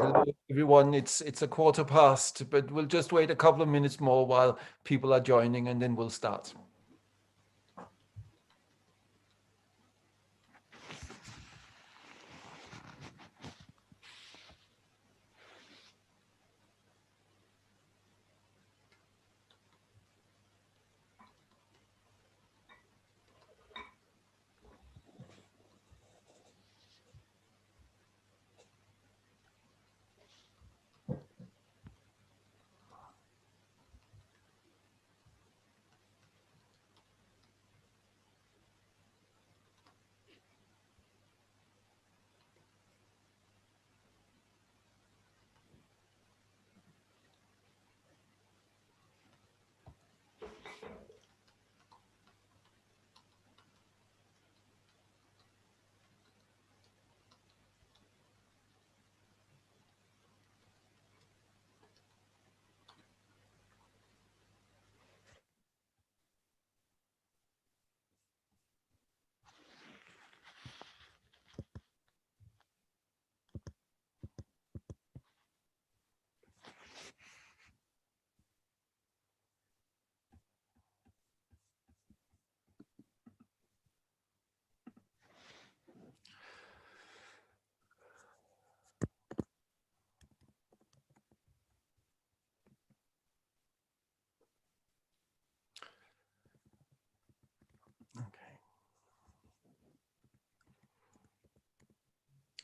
Hello, everyone. It's a quarter past, but we'll just wait a couple of minutes more while people are joining, and then we'll start.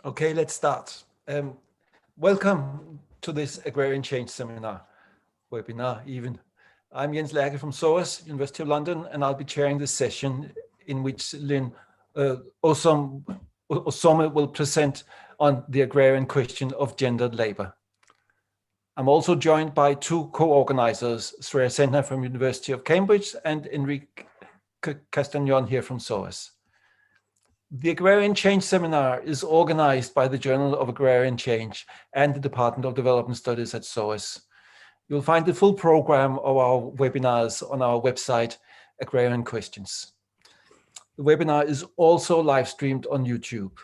Okay, let's start. Welcome to this Agrarian Change Seminar, webinar even. I'm Jens Lærke from SOAS, University of London, and I'll be chairing this session in which Lyn Ossome will present on the agrarian question of gendered labor. I'm also joined by two co-organizers, Sreya Sentner from University of Cambridge and Enrique Castagnon here from SOAS. The Agrarian Change Seminar is organized by the Journal of Agrarian Change and the Department of Development Studies at SOAS. You'll find the full program of our webinars on our website, Agrarian Questions. The webinar is also live streamed on YouTube.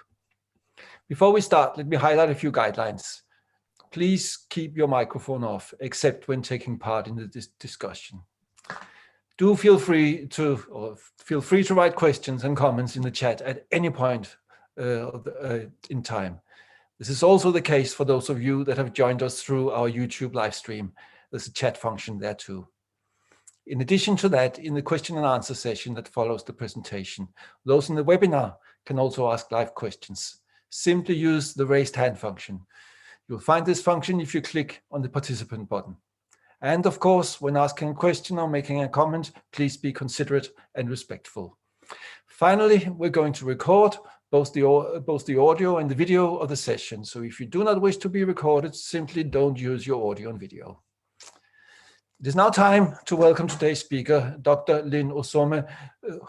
Before we start, let me highlight a few guidelines. Please keep your microphone off, except when taking part in the discussion. Do feel free to write questions and comments in the chat at any point in time. This is also the case for those of you that have joined us through our YouTube live stream. There's a chat function there too. In addition to that, in the question and answer session that follows the presentation, those in the webinar can also ask live questions. Simply use the raised hand function. You'll find this function if you click on the participant button. And of course, when asking a question or making a comment, please be considerate and respectful. Finally, we're going to record both the audio and the video of the session. So if you do not wish to be recorded, simply don't use your audio and video. It is now time to welcome today's speaker, Dr. Lyn Ossome,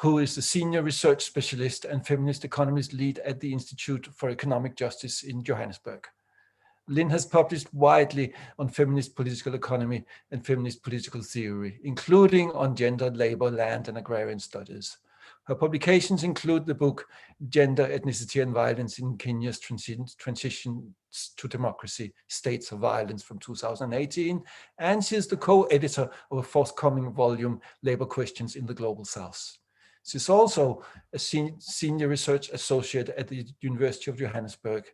who is the Senior Research Specialist and Feminist Economist Lead at the Institute for Economic Justice in Johannesburg. Lyn has published widely on feminist political economy and feminist political theory, including on gendered labor, land, and agrarian studies. Her publications include the book Gender, Ethnicity, and Violence in Kenya's Transition to Democracy, States of Violence from 2018, and she is the co-editor of a forthcoming volume, Labor Questions in the Global South. She's also a senior research associate at the University of Johannesburg,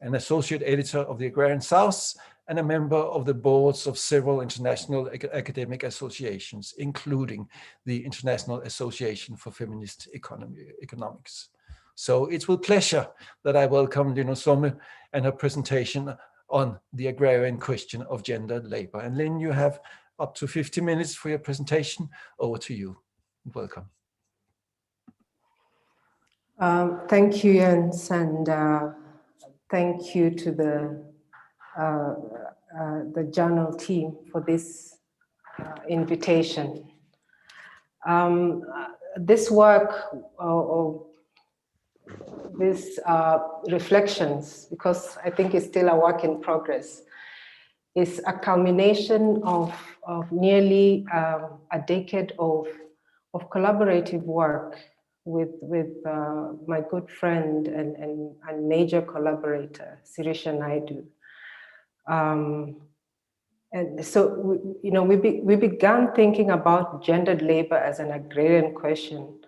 an associate editor of the Agrarian South, and a member of the boards of several international academic associations, including the International Association for Feminist Economics. So it's with pleasure that I welcome Lyn Ossome and her presentation on the agrarian question of gendered labor. And Lyn, you have up to 50 minutes for your presentation. Over to you. Welcome. Thank you, Jens, and thank you to the journal team for this invitation. This work, or these reflections, because I think it's still a work in progress, is a culmination of nearly a decade of collaborative work with my good friend and major collaborator, Sirisha Naidu. And so, we began thinking about gendered labor as an agrarian question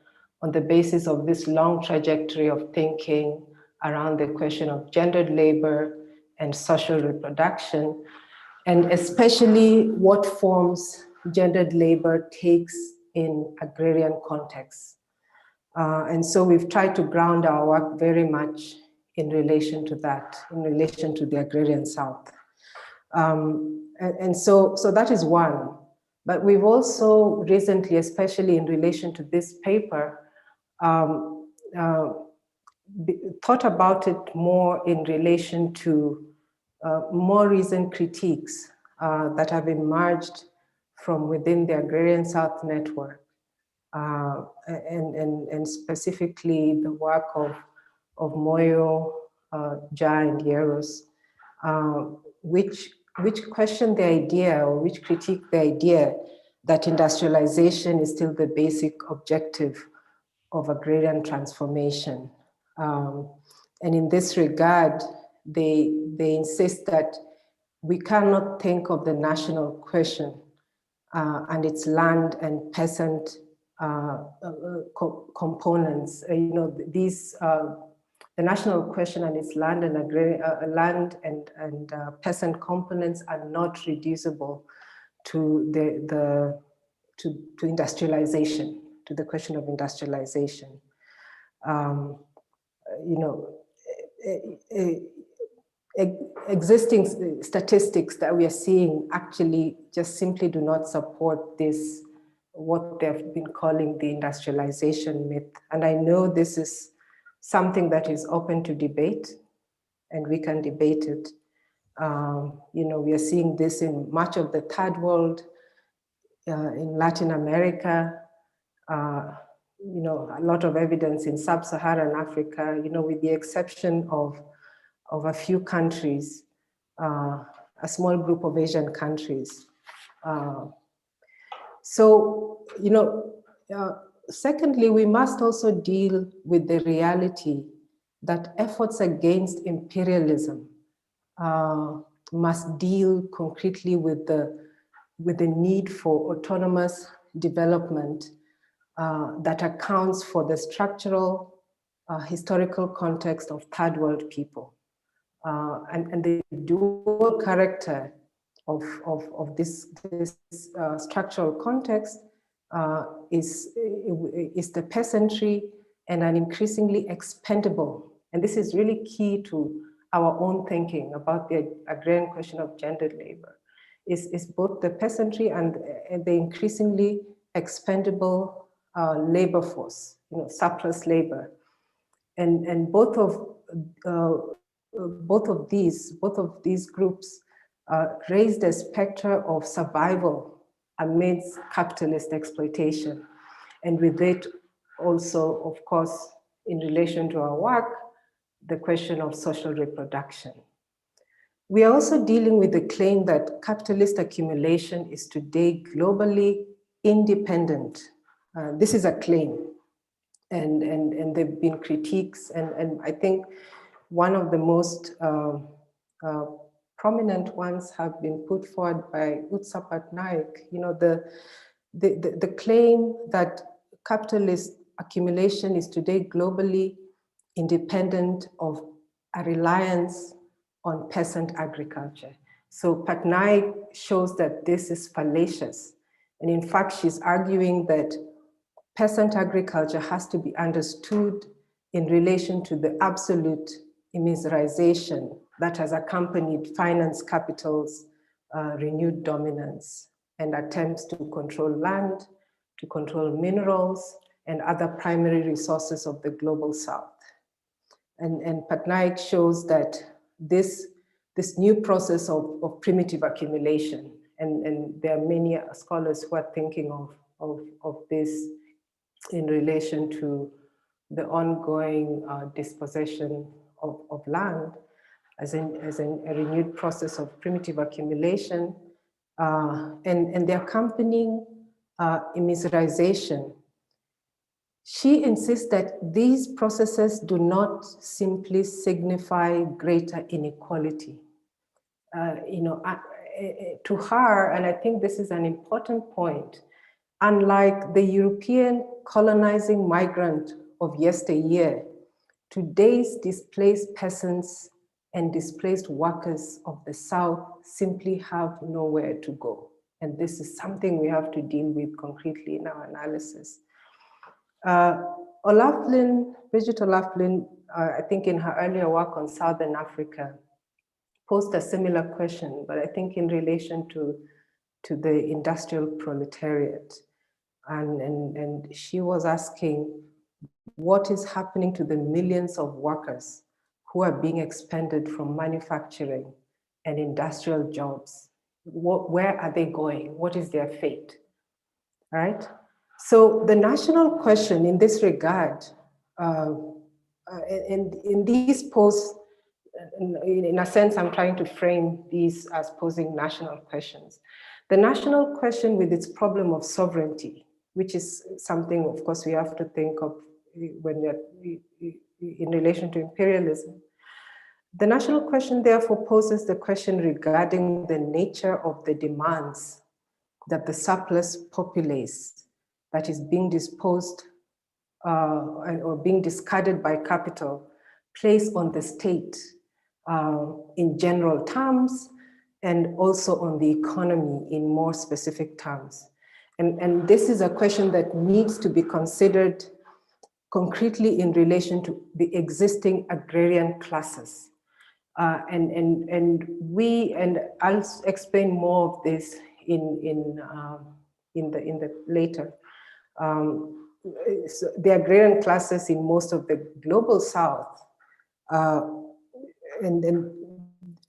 on the basis of this long trajectory of thinking around the question of gendered labor and social reproduction, and especially what forms gendered labor takes in agrarian contexts. And so we've tried to ground our work very much in relation to that, in relation to the agrarian South. And so that is one. But we've also recently, especially in relation to this paper, thought about it more in relation to more recent critiques that have emerged from within the Agrarian South network, and specifically the work of Moyo, Ja, and Yeros, which question the idea, or which critique the idea, that industrialization is still the basic objective of agrarian transformation. And in this regard, they insist that we cannot think of the national question and its land and peasant components. These the national question and its land and peasant components are not reducible to to industrialization, to the question of industrialization. Existing statistics that we are seeing actually just simply do not support this, what they've been calling the industrialization myth. And I know this is something that is open to debate, and we can debate it. We are seeing this in much of the third world, in Latin America, a lot of evidence in sub-Saharan Africa, with the exception of a few countries, a small group of Asian countries. Secondly, we must also deal with the reality that efforts against imperialism must deal concretely with the need for autonomous development that accounts for the structural, historical context of third world people. And the dual character of this structural context is the peasantry and an increasingly expendable, and this is really key to our own thinking about the agrarian question of gendered labor, is both the peasantry and the increasingly expendable labor force, surplus labor. And both of these groups raised a specter of survival amidst capitalist exploitation. And with it also, of course, in relation to our work, the question of social reproduction. We are also dealing with the claim that capitalist accumulation is today globally independent. This is a claim, and there have been critiques, and I think one of the most prominent ones have been put forward by Utsa Patnaik. The claim that capitalist accumulation is today globally independent of a reliance on peasant agriculture. So Patnaik shows that this is fallacious. And in fact, she's arguing that peasant agriculture has to be understood in relation to the absolute immiserization that has accompanied finance capital's renewed dominance and attempts to control land, to control minerals, and other primary resources of the global South. And Patnaik shows that this new process of primitive accumulation, and there are many scholars who are thinking of this in relation to the ongoing dispossession of land as a renewed process of primitive accumulation, and the accompanying immiserization. She insists that these processes do not simply signify greater inequality, to her, and I think this is an important point, unlike the European colonizing migrant of yesteryear, today's displaced peasants and displaced workers of the South simply have nowhere to go. And this is something we have to deal with concretely in our analysis. Bridget O'Loughlin, I think in her earlier work on Southern Africa, posed a similar question, but I think in relation to the industrial proletariat. And she was asking, what is happening to the millions of workers who are being expended from manufacturing and industrial jobs? Where are they going? What is their fate? Right? So the national question in this regard, in these posts, in a sense, I'm trying to frame these as posing national questions. The national question with its problem of sovereignty, which is something, of course, we have to think of when we're in relation to imperialism. The national question therefore poses the question regarding the nature of the demands that the surplus populace that is being disposed or being discarded by capital place on the state in general terms, and also on the economy in more specific terms. And this is a question that needs to be considered concretely in relation to the existing agrarian classes. And I'll explain more of this in the later. So the agrarian classes in most of the global South, and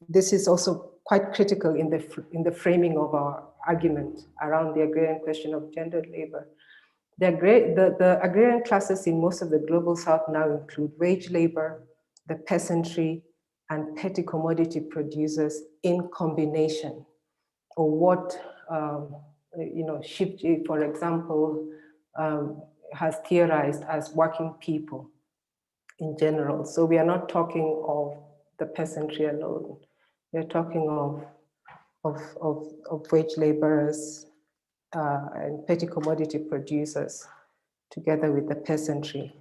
this is also quite critical in the framing of our argument around the agrarian question of gendered labor. The agrarian classes in most of the global South now include wage labor, the peasantry, and petty commodity producers in combination, or what Shipji, for example, has theorized as working people in general. So we are not talking of the peasantry alone. We're talking of wage laborers and petty commodity producers together with the peasantry.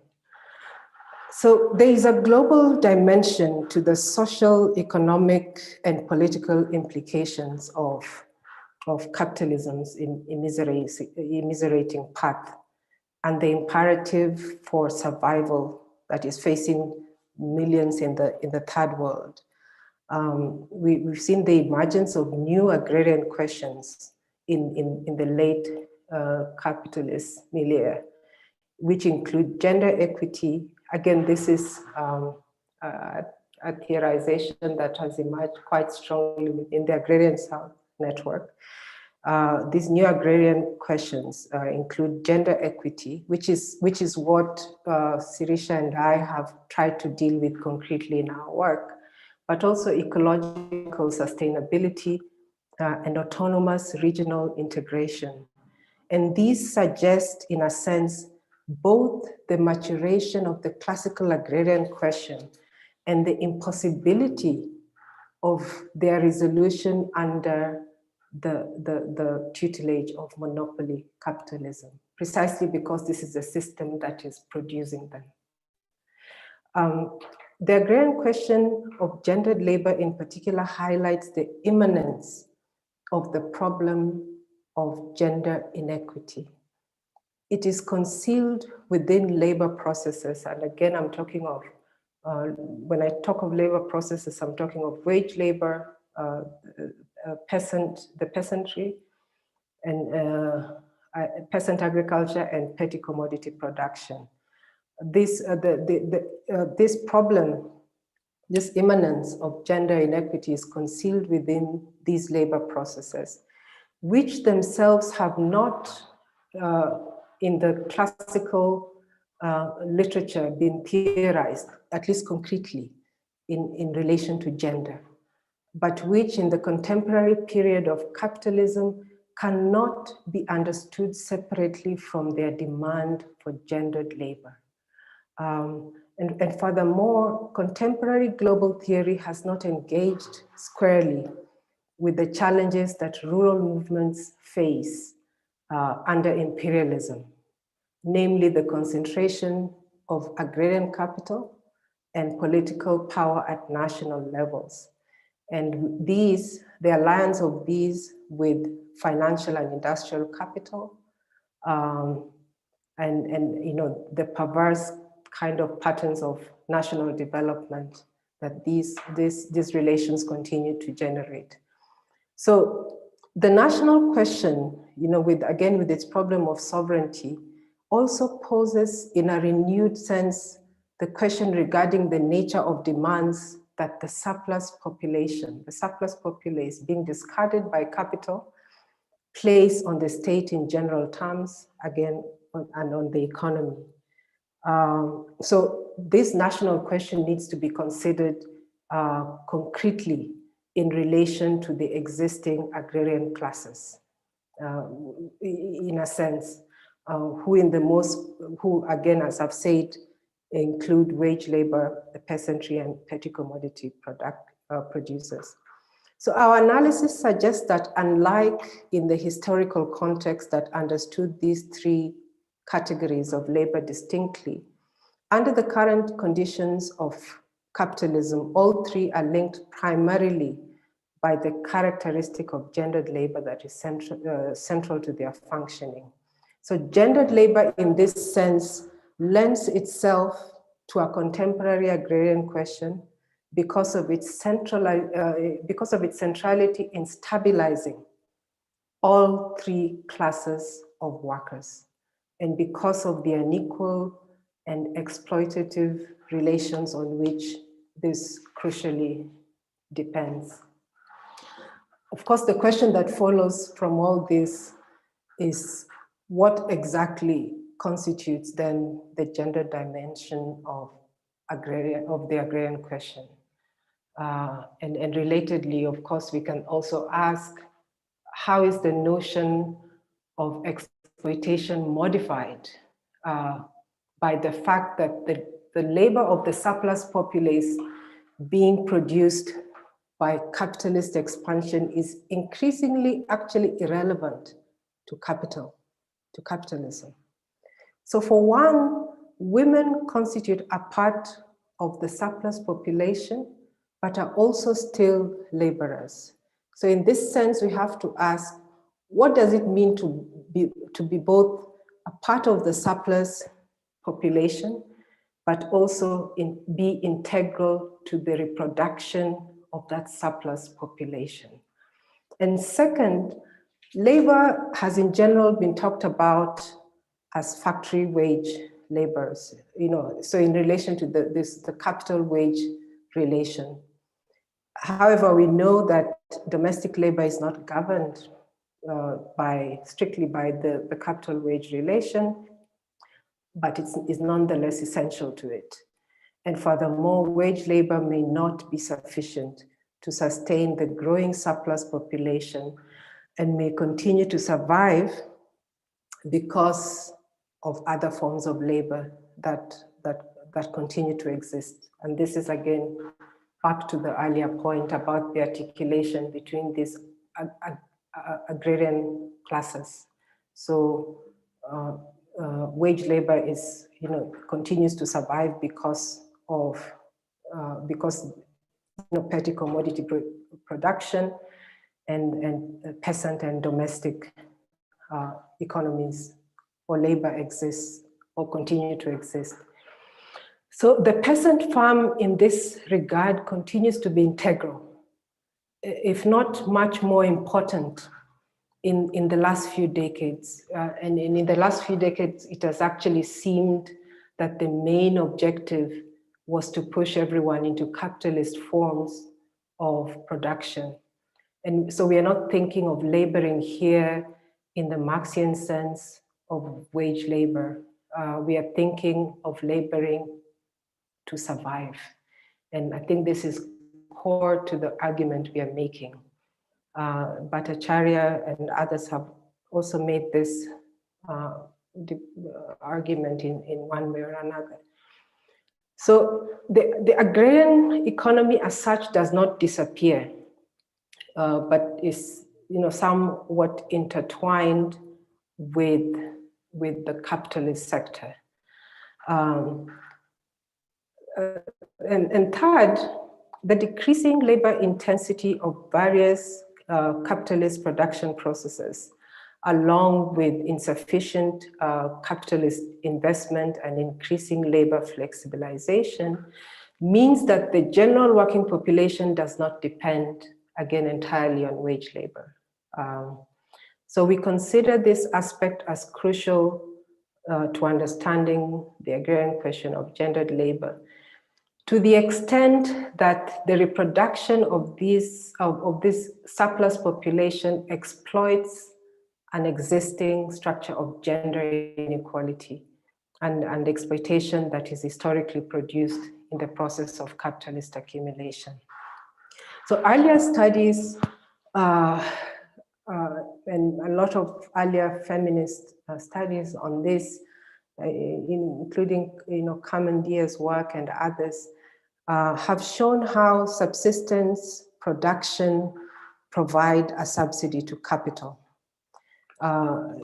So there is a global dimension to the social, economic, and political implications of capitalism's immiserating path and the imperative for survival that is facing millions in the third world. We've seen the emergence of new agrarian questions in the late capitalist milieu, which include gender equity. Again, this is a theorization that has emerged quite strongly within the Agrarian South network. These new agrarian questions include gender equity, which is what Sirisha and I have tried to deal with concretely in our work, but also ecological sustainability and autonomous regional integration. And these suggest, in a sense, both the maturation of the classical agrarian question and the impossibility of their resolution under the tutelage of monopoly capitalism, precisely because this is a system that is producing them. The agrarian question of gendered labor in particular highlights the immanence of the problem of gender inequity. It is concealed within labor processes, and again, I'm talking of, when I talk of labor processes, I'm talking of wage labor, the peasantry, and peasant agriculture and petty commodity production. This problem, this immanence of gender inequity is concealed within these labor processes, which themselves have not, in the classical literature, been theorized, at least concretely, in relation to gender, but which in the contemporary period of capitalism cannot be understood separately from their demand for gendered labor. And furthermore, contemporary global theory has not engaged squarely with the challenges that rural movements face under imperialism, namely the concentration of agrarian capital and political power at national levels. And these, the alliance of these with financial and industrial capital, and you know, the perverse kind of patterns of national development that these relations continue to generate. So the national question, you know, with its problem of sovereignty, also poses in a renewed sense the question regarding the nature of demands that the surplus populace being discarded by capital, place on the state in general terms, again, and on the economy. So this national question needs to be considered concretely in relation to the existing agrarian classes, in a sense, who again, as I've said, include wage labor, the peasantry, and petty commodity producers. So our analysis suggests that unlike in the historical context that understood these three categories of labor distinctly, under the current conditions of capitalism, all three are linked primarily by the characteristic of gendered labor that is central to their functioning. So gendered labor in this sense lends itself to a contemporary agrarian question because of its centrality in stabilizing all three classes of workers, and because of the unequal and exploitative relations on which this crucially depends. Of course, the question that follows from all this is what exactly constitutes then the gender dimension of the agrarian question. And relatedly, of course, we can also ask, how is the notion of exploitation modified by the fact that the labor of the surplus populace being produced by capitalist expansion is increasingly actually irrelevant to capitalism. So for one, women constitute a part of the surplus population, but are also still laborers. So in this sense, we have to ask, what does it mean to be both a part of the surplus population, but also be integral to the reproduction of that surplus population? And second, labor has in general been talked about as factory wage laborers, you know, so in relation to the capital wage relation. However, we know that domestic labor is not governed strictly by the capital wage relation, but it's nonetheless essential to it. And furthermore, wage labor may not be sufficient to sustain the growing surplus population and may continue to survive because of other forms of labor that continue to exist. And this is again back to the earlier point about the articulation between these agrarian classes. So wage labor is, you know, continues to survive because petty commodity production and peasant and domestic economies or labor exists or continue to exist. So the peasant farm in this regard continues to be integral, if not much more important in the last few decades. And in the last few decades, it has actually seemed that the main objective was to push everyone into capitalist forms of production. And so we are not thinking of laboring here in the Marxian sense of wage labor. We are thinking of laboring to survive. And I think this is core to the argument we are making. Bhattacharya and others have also made this argument in one way or another. So the agrarian economy as such does not disappear. but is somewhat intertwined with the capitalist sector. And third, the decreasing labor intensity of various capitalist production processes, along with insufficient capitalist investment and increasing labor flexibilization, means that the general working population does not depend, again, entirely on wage labor. So we consider this aspect as crucial to understanding the agrarian question of gendered labor, to the extent that the reproduction of this surplus population exploits an existing structure of gender inequality and exploitation that is historically produced in the process of capitalist accumulation. So earlier studies and a lot of earlier feminist studies on this, including Carmen Diaz's work and others, have shown how subsistence production provide a subsidy to capital.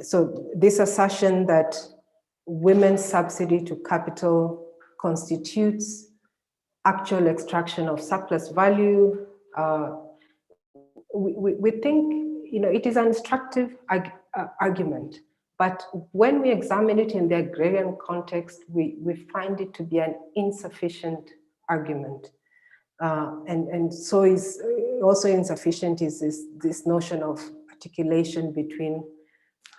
So this assertion that women's subsidy to capital constitutes actual extraction of surplus value, we think it is an instructive argument, but when we examine it in the agrarian context, we find it to be an insufficient argument. And so is also insufficient is this notion of articulation between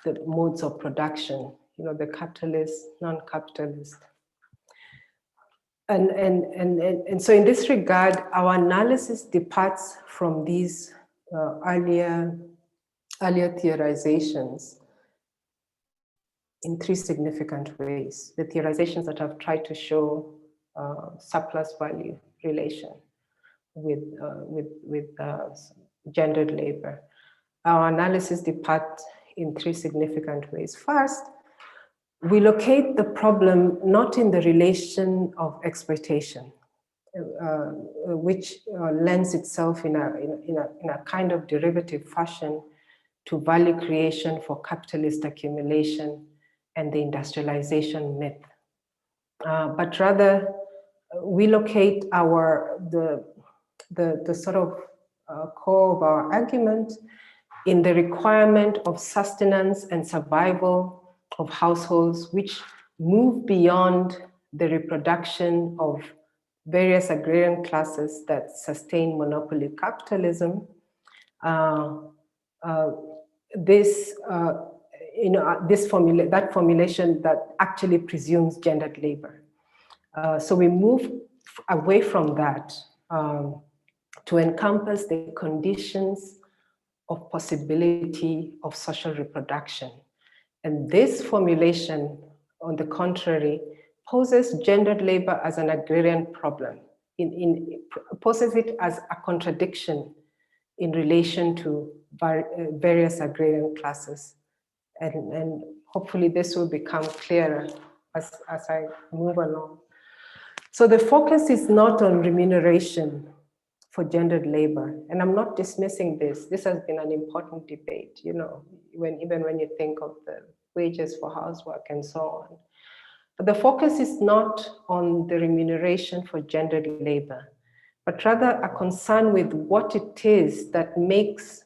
the modes of production, the capitalist, non-capitalist. And so in this regard, our analysis departs from these earlier theorizations in three significant ways. The theorizations that have tried to show surplus value relation with gendered labor. Our analysis departs in three significant ways. First, we locate the problem not in the relation of exploitation, which lends itself in a kind of derivative fashion to value creation for capitalist accumulation and the industrialization myth. But rather, we locate the sort of core of our argument in the requirement of sustenance and survival of households which move beyond the reproduction of various agrarian classes that sustain monopoly capitalism. That formulation that actually presumes gendered labor. So we move away from that to encompass the conditions of possibility of social reproduction. And this formulation, on the contrary, poses gendered labor as an agrarian problem, poses it as a contradiction in relation to various agrarian classes. And hopefully this will become clearer as I move along. So the focus is not on remuneration for gendered labor. And I'm not dismissing this. This has been an important debate, even when you think of the wages for housework and so on. But the focus is not on the remuneration for gendered labor, but rather a concern with what it is that makes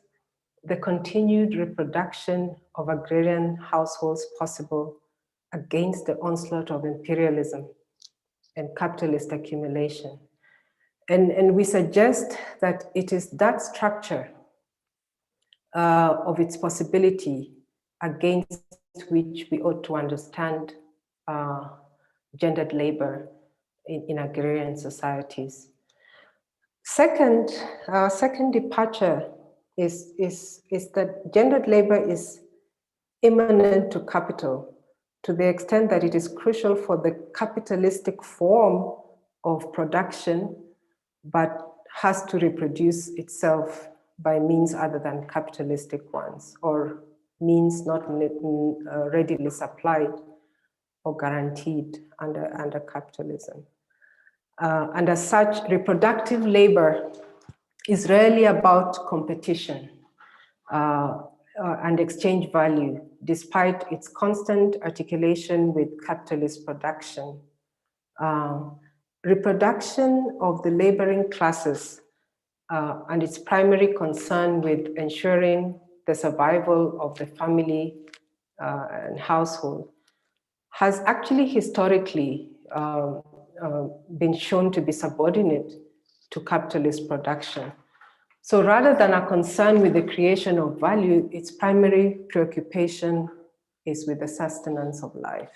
the continued reproduction of agrarian households possible against the onslaught of imperialism and capitalist accumulation. And we suggest that it is that structure of its possibility against which we ought to understand gendered labor in agrarian societies. Second departure is that gendered labor is immanent to capital, to the extent that it is crucial for the capitalistic form of production, but has to reproduce itself by means other than capitalistic ones, or means not readily supplied or guaranteed under capitalism. And as such, reproductive labor is really about competition and exchange value, despite its constant articulation with capitalist production. Reproduction of the laboring classes and its primary concern with ensuring the survival of the family and household has actually historically been shown to be subordinate to capitalist production. So rather than a concern with the creation of value, its primary preoccupation is with the sustenance of life.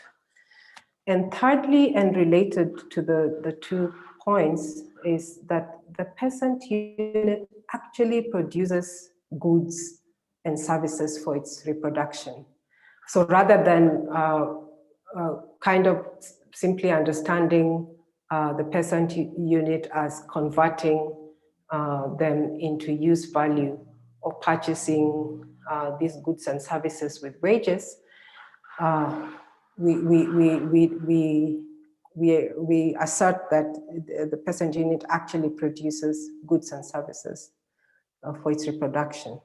And thirdly, and related to the 2 points, is that the peasant unit actually produces goods and services for its reproduction. So rather than kind of simply understanding the peasant unit as converting them into use value or purchasing these goods and services with wages, we assert that the peasant unit actually produces goods and services for its reproduction.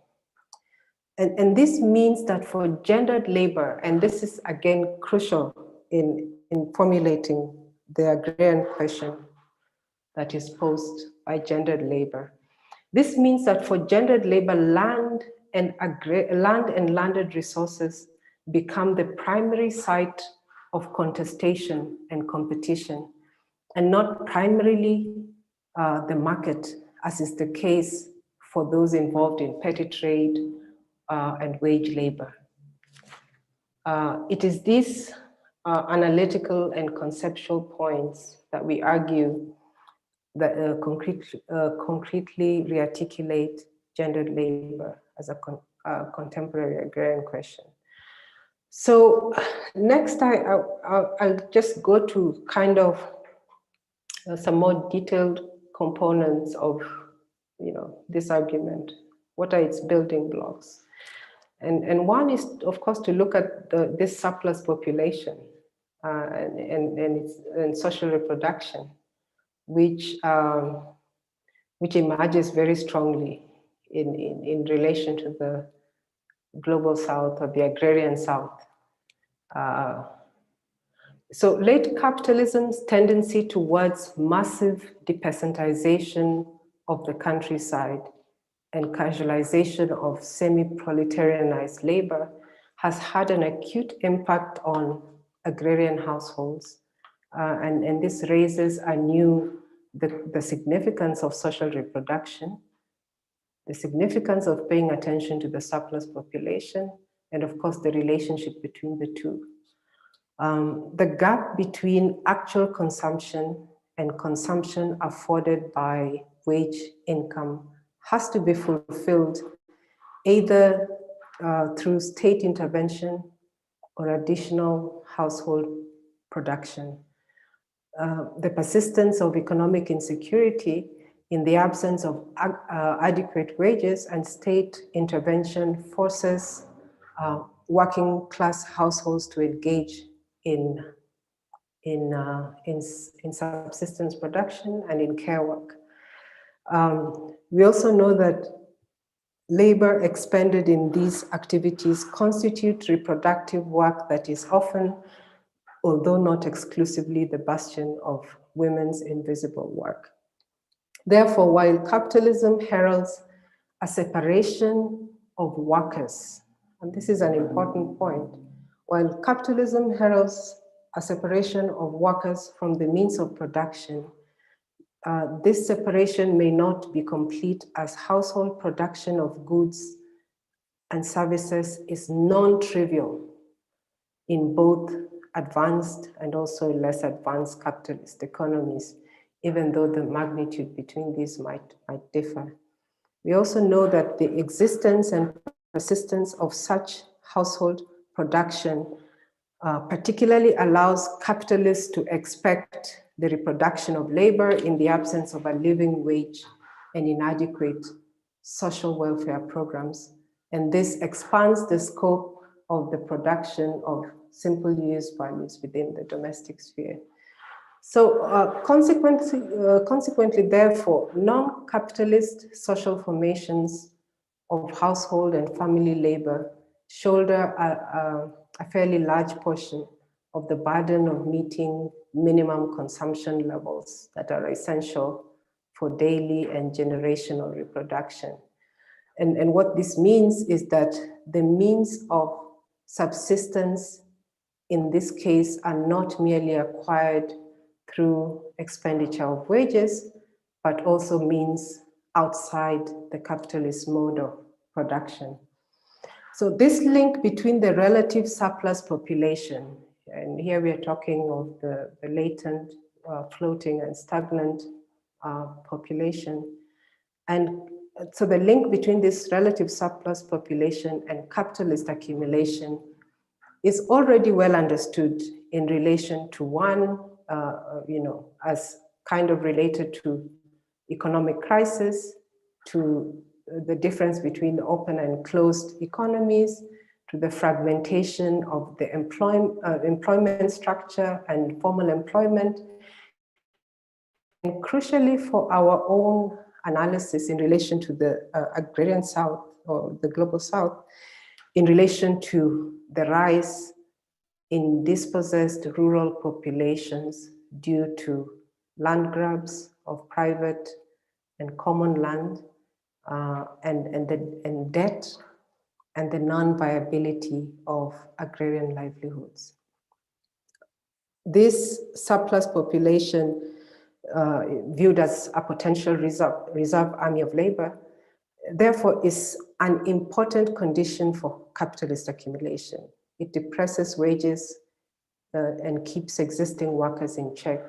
And this means that for gendered labor, and this is again crucial in formulating the agrarian question that is posed by gendered labor. This means that for gendered labor, land and landed resources become the primary site of contestation and competition, and not primarily the market, as is the case for those involved in petty trade and wage labor. It is these analytical and conceptual points that we argue that concretely rearticulate gendered labor as a contemporary agrarian question. So next, I'll just go to kind of some more detailed components of this argument. What are its building blocks? And one is, of course, to look at this surplus population and social reproduction, which emerges very strongly in relation to the global South or the agrarian South. So late capitalism's tendency towards massive depeasantization of the countryside and casualization of semi-proletarianized labor has had an acute impact on agrarian households. And this raises anew the significance of social reproduction, the significance of paying attention to the surplus population, and of course the relationship between the two. The gap between actual consumption and consumption afforded by wage income has to be fulfilled either through state intervention or additional household production. The persistence of economic insecurity in the absence of adequate wages and state intervention forces working class households to engage in subsistence production and in care work. We also know that labor expended in these activities constitute reproductive work that is often, although not exclusively, the bastion of women's invisible work. Therefore, while capitalism heralds a separation of workers, and this is an important point, while capitalism heralds a separation of workers from the means of production, this separation may not be complete as household production of goods and services is non-trivial in both advanced and also less advanced capitalist economies, even though the magnitude between these might differ. We also know that the existence and persistence of such household production particularly allows capitalists to expect the reproduction of labor in the absence of a living wage and inadequate social welfare programs. And this expands the scope of the production of simple use values within the domestic sphere. So consequently, therefore, non-capitalist social formations of household and family labor shoulder a fairly large portion of the burden of meeting minimum consumption levels that are essential for daily and generational reproduction. And what this means is that the means of subsistence in this case are not merely acquired through expenditure of wages, but also means outside the capitalist mode of production. So this link between the relative surplus population, and here we are talking of the latent, floating and stagnant population, and so the link between this relative surplus population and capitalist accumulation is already well understood in relation to one, as kind of related to economic crisis, to the difference between open and closed economies, to the fragmentation of the employment structure and formal employment, and crucially for our own analysis in relation to the agrarian South or the global South, in relation to the rise in dispossessed rural populations due to land grabs of private and common land, and debt, and the non-viability of agrarian livelihoods. This surplus population, viewed as a potential reserve army of labor, therefore is an important condition for capitalist accumulation. It depresses wages and keeps existing workers in check.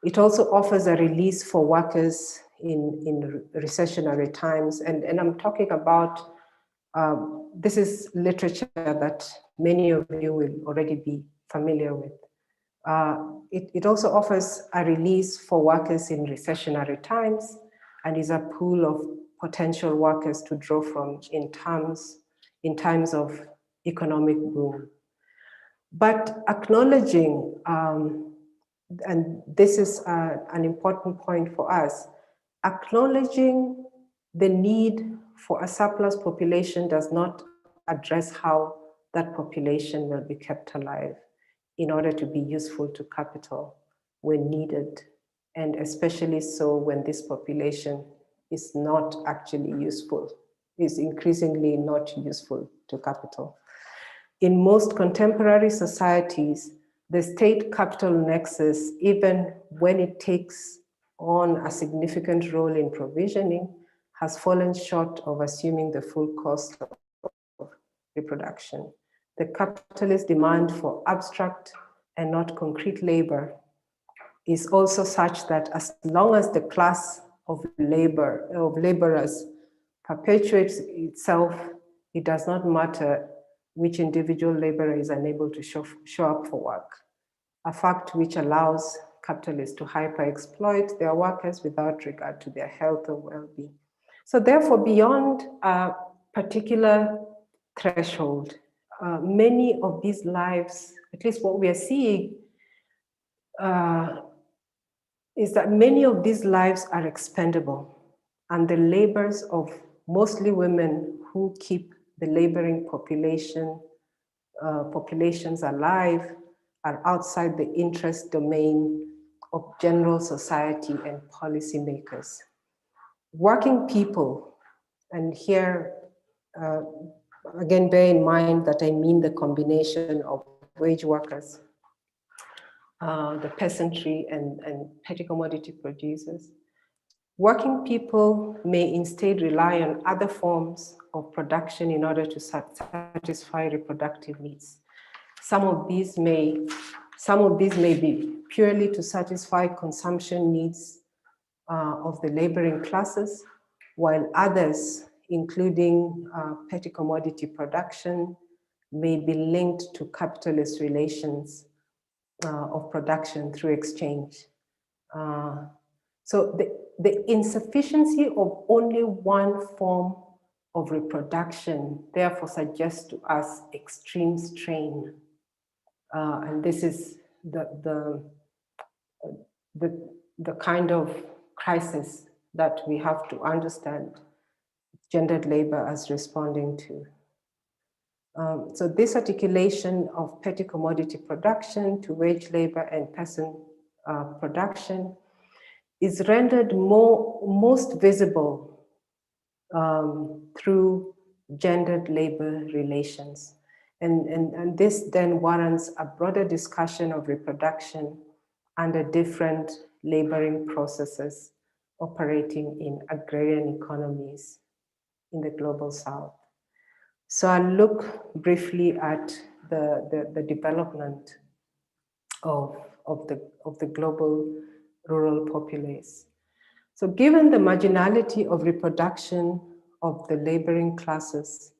It also offers a release for workers in recessionary times. And I'm talking about, this is literature that many of you will already be familiar with. It also offers a release for workers in recessionary times and is a pool of potential workers to draw from in times of economic boom. But acknowledging, and this is an important point for us, acknowledging the need for a surplus population does not address how that population will be kept alive in order to be useful to capital when needed, and especially so when this population is not actually useful, is increasingly not useful to capital. In most contemporary societies, the state-capital nexus, even when it takes on a significant role in provisioning, has fallen short of assuming the full cost of reproduction. The capitalist demand for abstract and not concrete labor is also such that as long as the class of laborers perpetuates itself, it does not matter which individual laborer is unable to show up for work, a fact which allows capitalists to hyper-exploit their workers without regard to their health or well-being. So therefore, beyond a particular threshold, many of these lives, at least what we are seeing, is that many of these lives are expendable, and the labors of mostly women who keep the laboring populations alive are outside the interest domain of general society and policymakers. Working people, and here, again, bear in mind that I mean the combination of wage workers, the peasantry and petty commodity producers. Working people may instead rely on other forms of production in order to satisfy reproductive needs. Some of these may be purely to satisfy consumption needs of the laboring classes, while others, including petty commodity production, may be linked to capitalist relations of production through exchange. So the insufficiency of only one form of reproduction therefore suggests to us extreme strain. And this is the kind of crisis that we have to understand gendered labor as responding to. So this articulation of petty commodity production to wage labor and person production is rendered most visible through gendered labor relations. And this then warrants a broader discussion of reproduction under different laboring processes operating in agrarian economies in the global south. So I'll look briefly at the development of the global rural populace. So given the marginality of reproduction of the laboring classes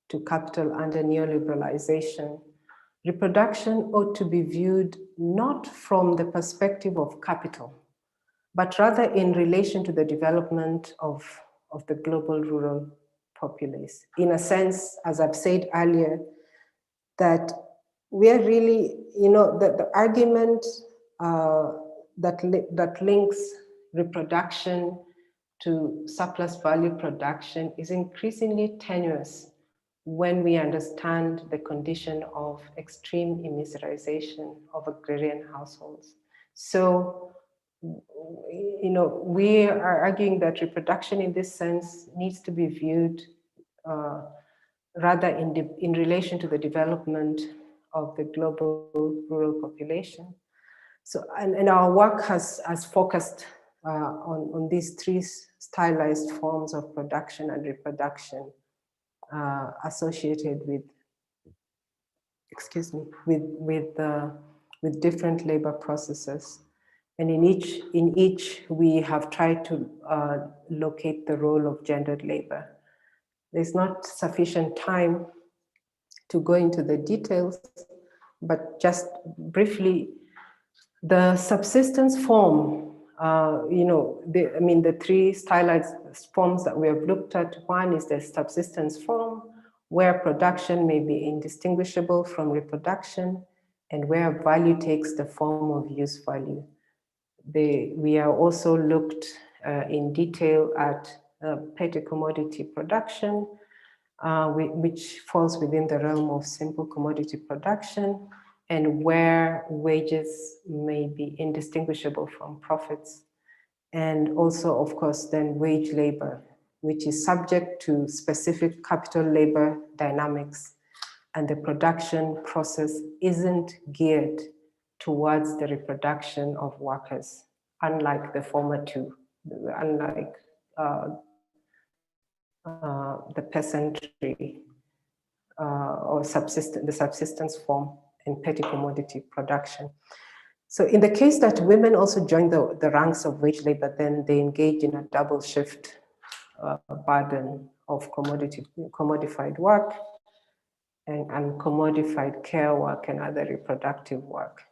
to capital under neoliberalization, reproduction ought to be viewed not from the perspective of capital, but rather in relation to the development of the global rural populace. In a sense, as I've said earlier, that we are really, the argument that links reproduction to surplus value production is increasingly tenuous when we understand the condition of extreme immiserization of agrarian households. So, we are arguing that reproduction in this sense needs to be viewed rather in relation to the development of the global rural population. So, and our work has focused on these three stylized forms of production and reproduction associated with, with different labor processes. And in each we have tried to locate the role of gendered labor. There's not sufficient time to go into the details, but just briefly, the subsistence form, the three stylized forms that we have looked at. One is the subsistence form, where production may be indistinguishable from reproduction and where value takes the form of use value. We are also looked in detail at petty commodity production, which falls within the realm of simple commodity production, and where wages may be indistinguishable from profits. And also, of course, then wage labor, which is subject to specific capital labor dynamics, and the production process isn't geared towards the reproduction of workers, unlike the former two, unlike the peasantry or the subsistence form and petty commodity production. So in the case that women also join the ranks of wage labor, then they engage in a double shift burden of commodified work and commodified care work and other reproductive work.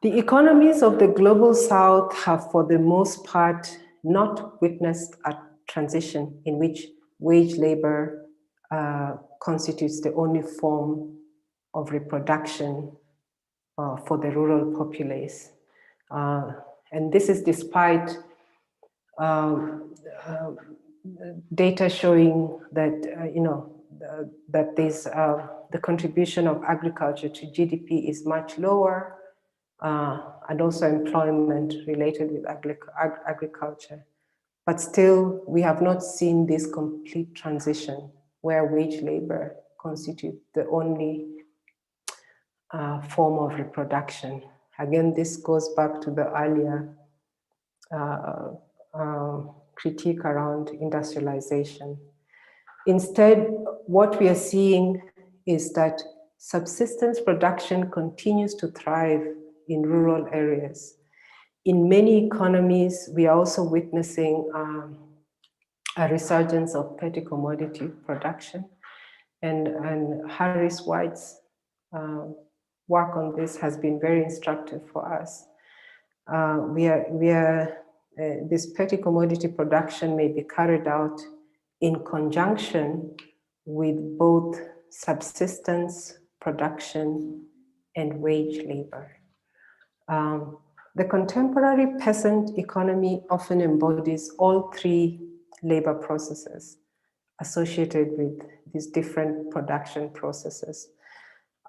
The economies of the global south have, for the most part, not witnessed a transition in which wage labor constitutes the only form of reproduction for the rural populace. And this is despite data showing that, that the contribution of agriculture to GDP is much lower, and also employment related with agriculture. But still, we have not seen this complete transition where wage labor constitutes the only form of reproduction. Again, this goes back to the earlier critique around industrialization. Instead, what we are seeing is that subsistence production continues to thrive in rural areas. In many economies, we are also witnessing a resurgence of petty commodity production. And Harris White's work on this has been very instructive for us. This petty commodity production may be carried out in conjunction with both subsistence production and wage labor. The contemporary peasant economy often embodies all three labor processes associated with these different production processes.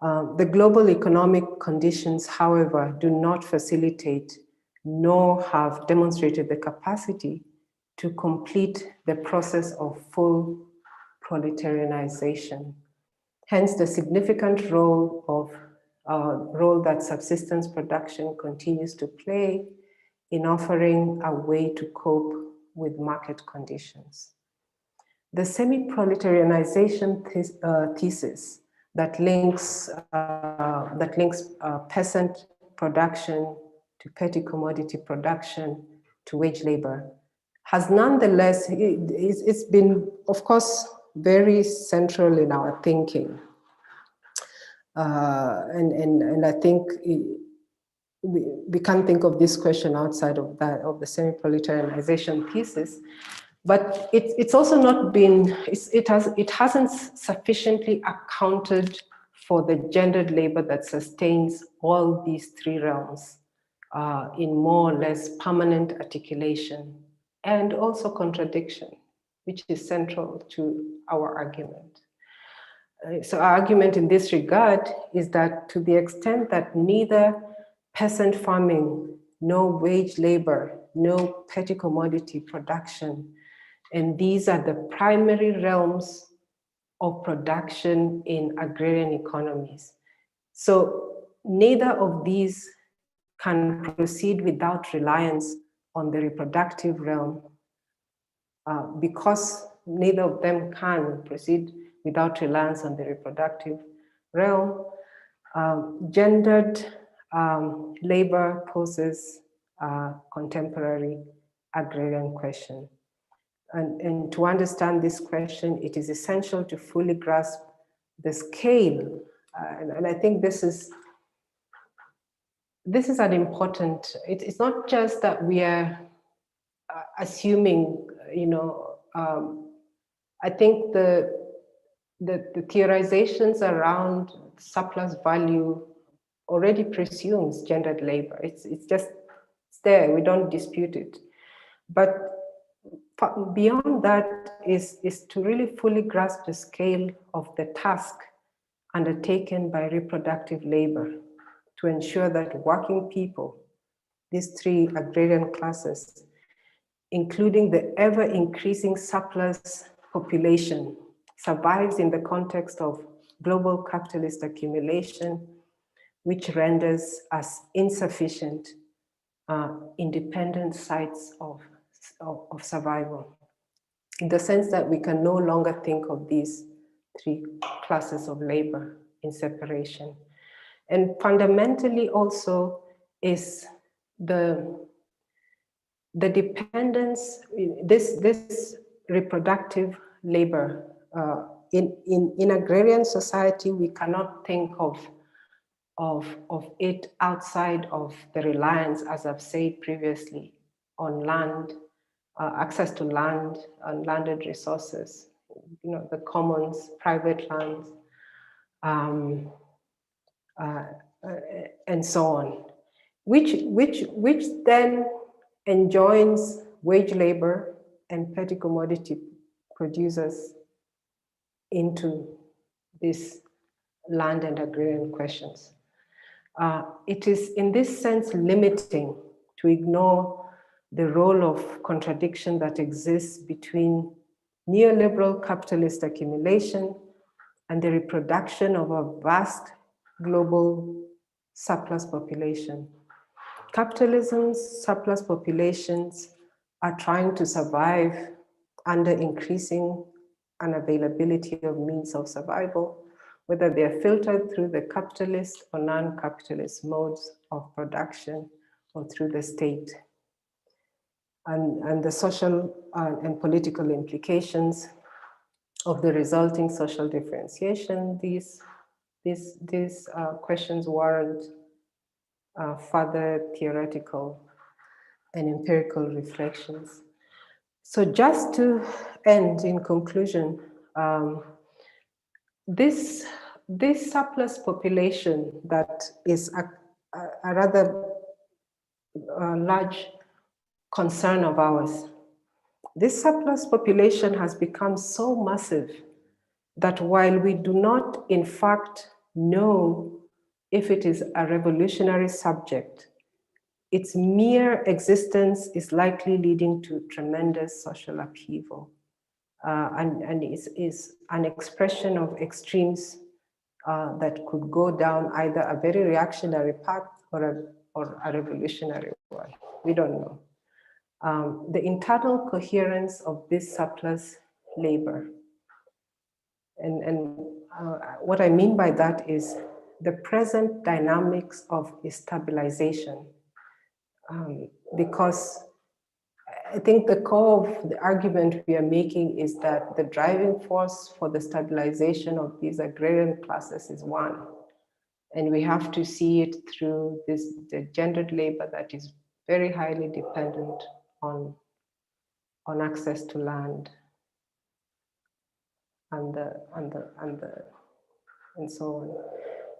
The global economic conditions, however, do not facilitate nor have demonstrated the capacity to complete the process of full proletarianization. Hence, the significant role that subsistence production continues to play in offering a way to cope with market conditions. The semi-proletarianization thesis that links peasant production to petty commodity production to wage labor has nonetheless, it's been, of course, very central in our thinking. And I think we can't think of this question outside of that, of the semi-proletarianization thesis. But it's also not been, it hasn't sufficiently accounted for the gendered labor that sustains all these three realms in more or less permanent articulation and also contradiction, which is central to our argument. So our argument in this regard is that to the extent that neither peasant farming, no wage labor, no petty commodity production, and these are the primary realms of production in agrarian economies. So neither of these can proceed without reliance on the reproductive realm. Because neither of them can proceed without reliance on the reproductive realm, gendered labor poses a contemporary agrarian question. And to understand this question, it is essential to fully grasp the scale. And I think this is an important, it's not just that we are assuming, I think the theorizations around surplus value already presumes gendered labor. It's there, we don't dispute it. But beyond that is to really fully grasp the scale of the task undertaken by reproductive labor to ensure that working people, these three agrarian classes, including the ever-increasing surplus population, survives in the context of global capitalist accumulation, which renders us insufficient, independent sites of survival, in the sense that we can no longer think of these three classes of labor in separation. And fundamentally also is the dependence, this reproductive labor, in agrarian society, we cannot think of it outside of the reliance, as I've said previously, on land, access to land and landed resources, the commons, private lands, and so on, which then enjoins wage labor and petty commodity producers into these land and agrarian questions. It is in this sense limiting to ignore the role of contradiction that exists between neoliberal capitalist accumulation and the reproduction of a vast global surplus population. Capitalism's surplus populations are trying to survive under increasing unavailability of means of survival, whether they are filtered through the capitalist or non-capitalist modes of production or through the state. And the social and political implications of the resulting social differentiation, these questions warrant further theoretical and empirical reflections. So just to end in conclusion, this surplus population that is a rather large concern of ours. This surplus population has become so massive that while we do not, in fact, know if it is a revolutionary subject, its mere existence is likely leading to tremendous social upheaval, and is an expression of extremes that could go down either a very reactionary path or a revolutionary one. We don't know. The internal coherence of this surplus labor. And what I mean by that is the present dynamics of stabilization. Because I think the core of the argument we are making is that the driving force for the stabilization of these agrarian classes is one. And we have to see it through the gendered labor that is very highly dependent on access to land and so on.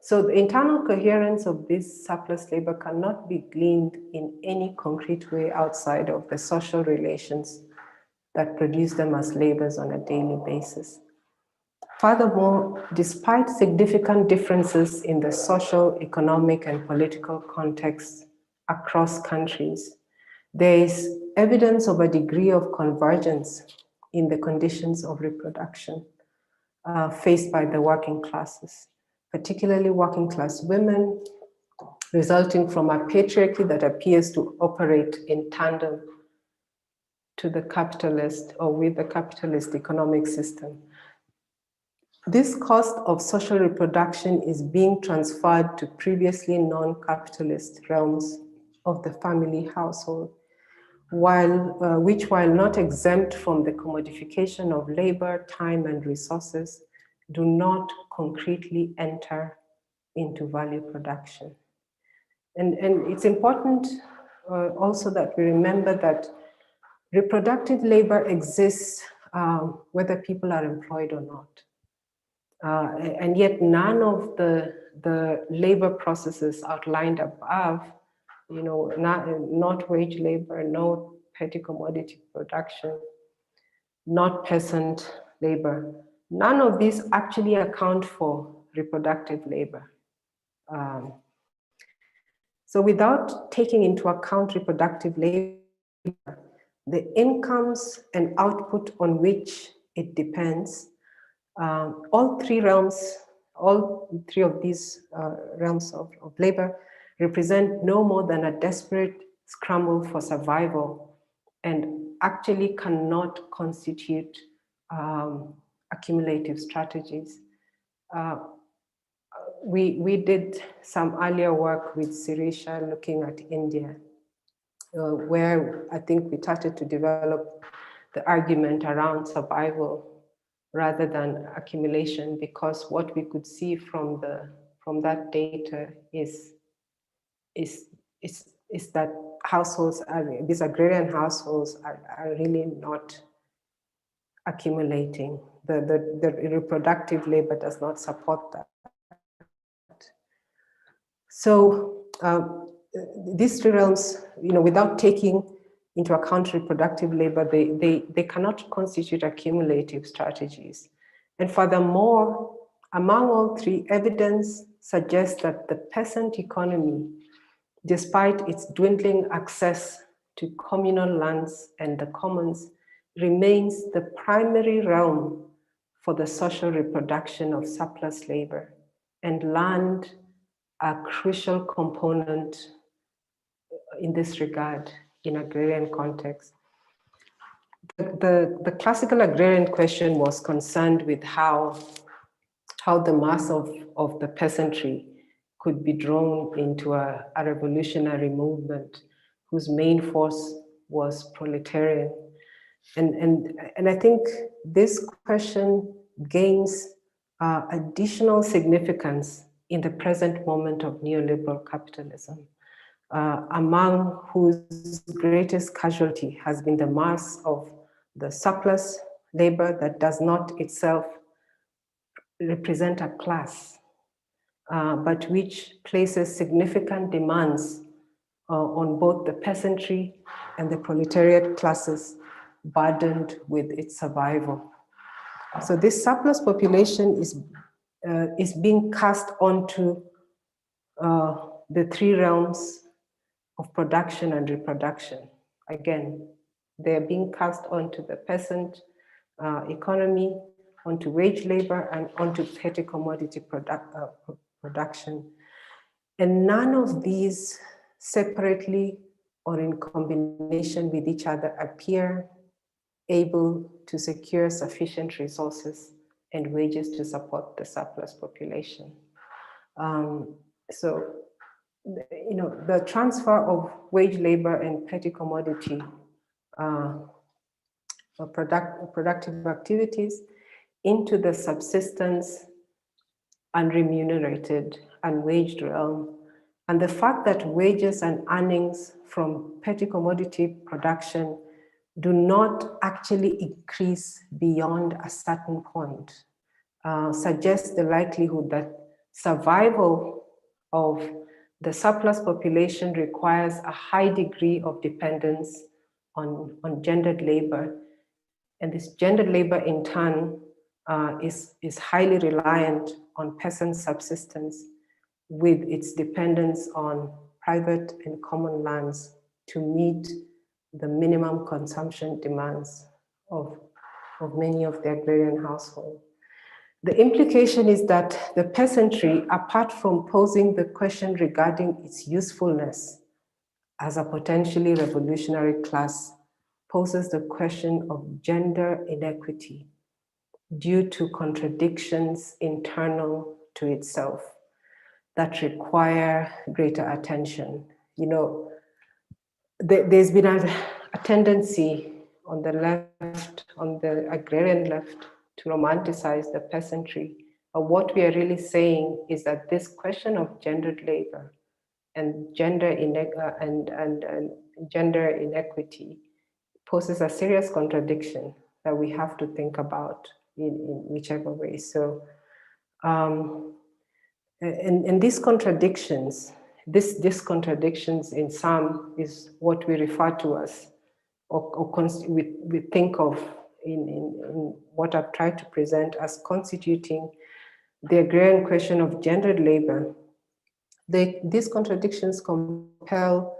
So the internal coherence of this surplus labor cannot be gleaned in any concrete way outside of the social relations that produce them as labors on a daily basis. Furthermore, despite significant differences in the social, economic, and political contexts across countries, there is evidence of a degree of convergence in the conditions of reproduction faced by the working classes, particularly working class women, resulting from a patriarchy that appears to operate in tandem to the capitalist or with the capitalist economic system. This cost of social reproduction is being transferred to previously non-capitalist realms of the family household, which, while not exempt from the commodification of labor, time, and resources, do not concretely enter into value production. And it's important also that we remember that reproductive labor exists whether people are employed or not. And yet none of the labor processes outlined above, not wage labor, no petty commodity production, not peasant labor, none of these actually account for reproductive labor. So without taking into account reproductive labor, the incomes and output on which it depends, all three of these realms of labor represent no more than a desperate scramble for survival and actually cannot constitute accumulative strategies. We did some earlier work with Sirisha looking at India, where I think we started to develop the argument around survival rather than accumulation, because what we could see from that data is that these agrarian households are really not accumulating. The reproductive labor does not support that. So these three realms, without taking into account reproductive labor, they cannot constitute accumulative strategies. And furthermore, among all three, evidence suggests that the peasant economy, despite its dwindling access to communal lands and the commons, remains the primary realm for the social reproduction of surplus labor, and land a crucial component in this regard in agrarian context. The classical agrarian question was concerned with how the mass of the peasantry could be drawn into a revolutionary movement whose main force was proletarian. And I think this question gains additional significance in the present moment of neoliberal capitalism, among whose greatest casualty has been the mass of the surplus labor that does not itself represent a class, but which places significant demands on both the peasantry and the proletariat classes burdened with its survival. So this surplus population is being cast onto the three realms of production and reproduction. Again, they're being cast onto the peasant economy, onto wage labor, and onto petty commodity production. And none of these separately or in combination with each other appear able to secure sufficient resources and wages to support the surplus population. So, you know, the transfer of wage labor and petty commodity productive activities into the subsistence, unremunerated, unwaged realm, and the fact that wages and earnings from petty commodity production do not actually increase beyond a certain point suggests the likelihood that survival of the surplus population requires a high degree of dependence on gendered labor. And this gendered labor in turn is highly reliant on peasant subsistence with its dependence on private and common lands to meet the minimum consumption demands of many of the agrarian households. The implication is that the peasantry, apart from posing the question regarding its usefulness as a potentially revolutionary class, poses the question of gender inequity due to contradictions internal to itself that require greater attention. You know, there's been a tendency on the left, on the agrarian left, to romanticize the peasantry. But what we are really saying is that this question of gendered labor and gender inequity poses a serious contradiction that we have to think about in whichever way. So, and these contradictions, these contradictions in some is what we refer to as, we think of in what I've tried to present as constituting the agrarian question of gendered labor. These contradictions compel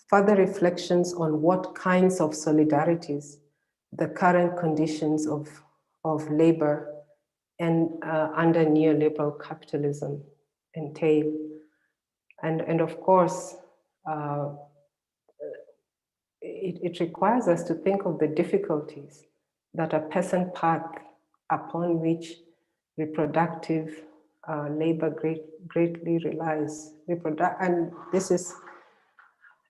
further reflections on what kinds of solidarities the current conditions of labor and under neoliberal capitalism entail. And of course, it requires us to think of the difficulties that a peasant path upon which reproductive labor greatly relies. And this is,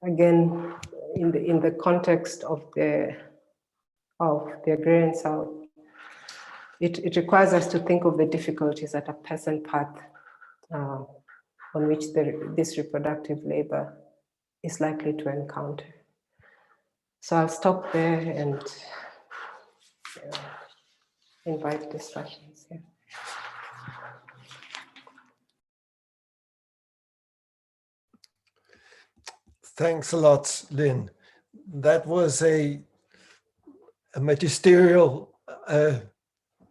again, in the context of the agrarian South. It requires us to think of the difficulties that a peasant path on which this reproductive labor is likely to encounter. So I'll stop there and invite discussions. Yeah. Thanks a lot, Lyn. That was a magisterial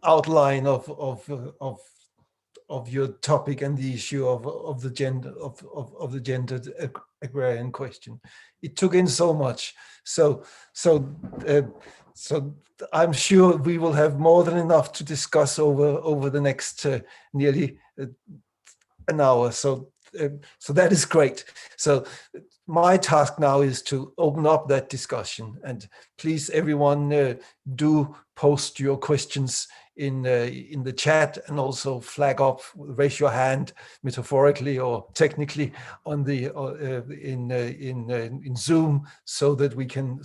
outline of your topic and the issue of the gender of the gendered agrarian question. It took in so much. So I'm sure we will have more than enough to discuss over the next nearly an hour. So that is great. So my task now is to open up that discussion, and please, everyone, do post your questions in the chat, and also flag up, raise your hand, metaphorically or technically, on the in Zoom, so that we can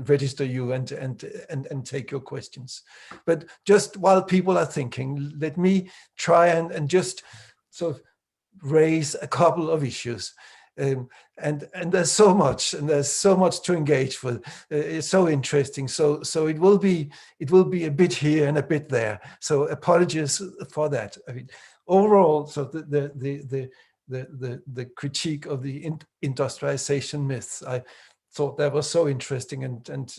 register you and take your questions. But just while people are thinking, let me try and just sort of raise a couple of issues. And there's so much to engage with. It's so interesting. So it will be a bit here and a bit there. So apologies for that. I mean, overall, so the critique of the industrialization myths. I thought that was so interesting and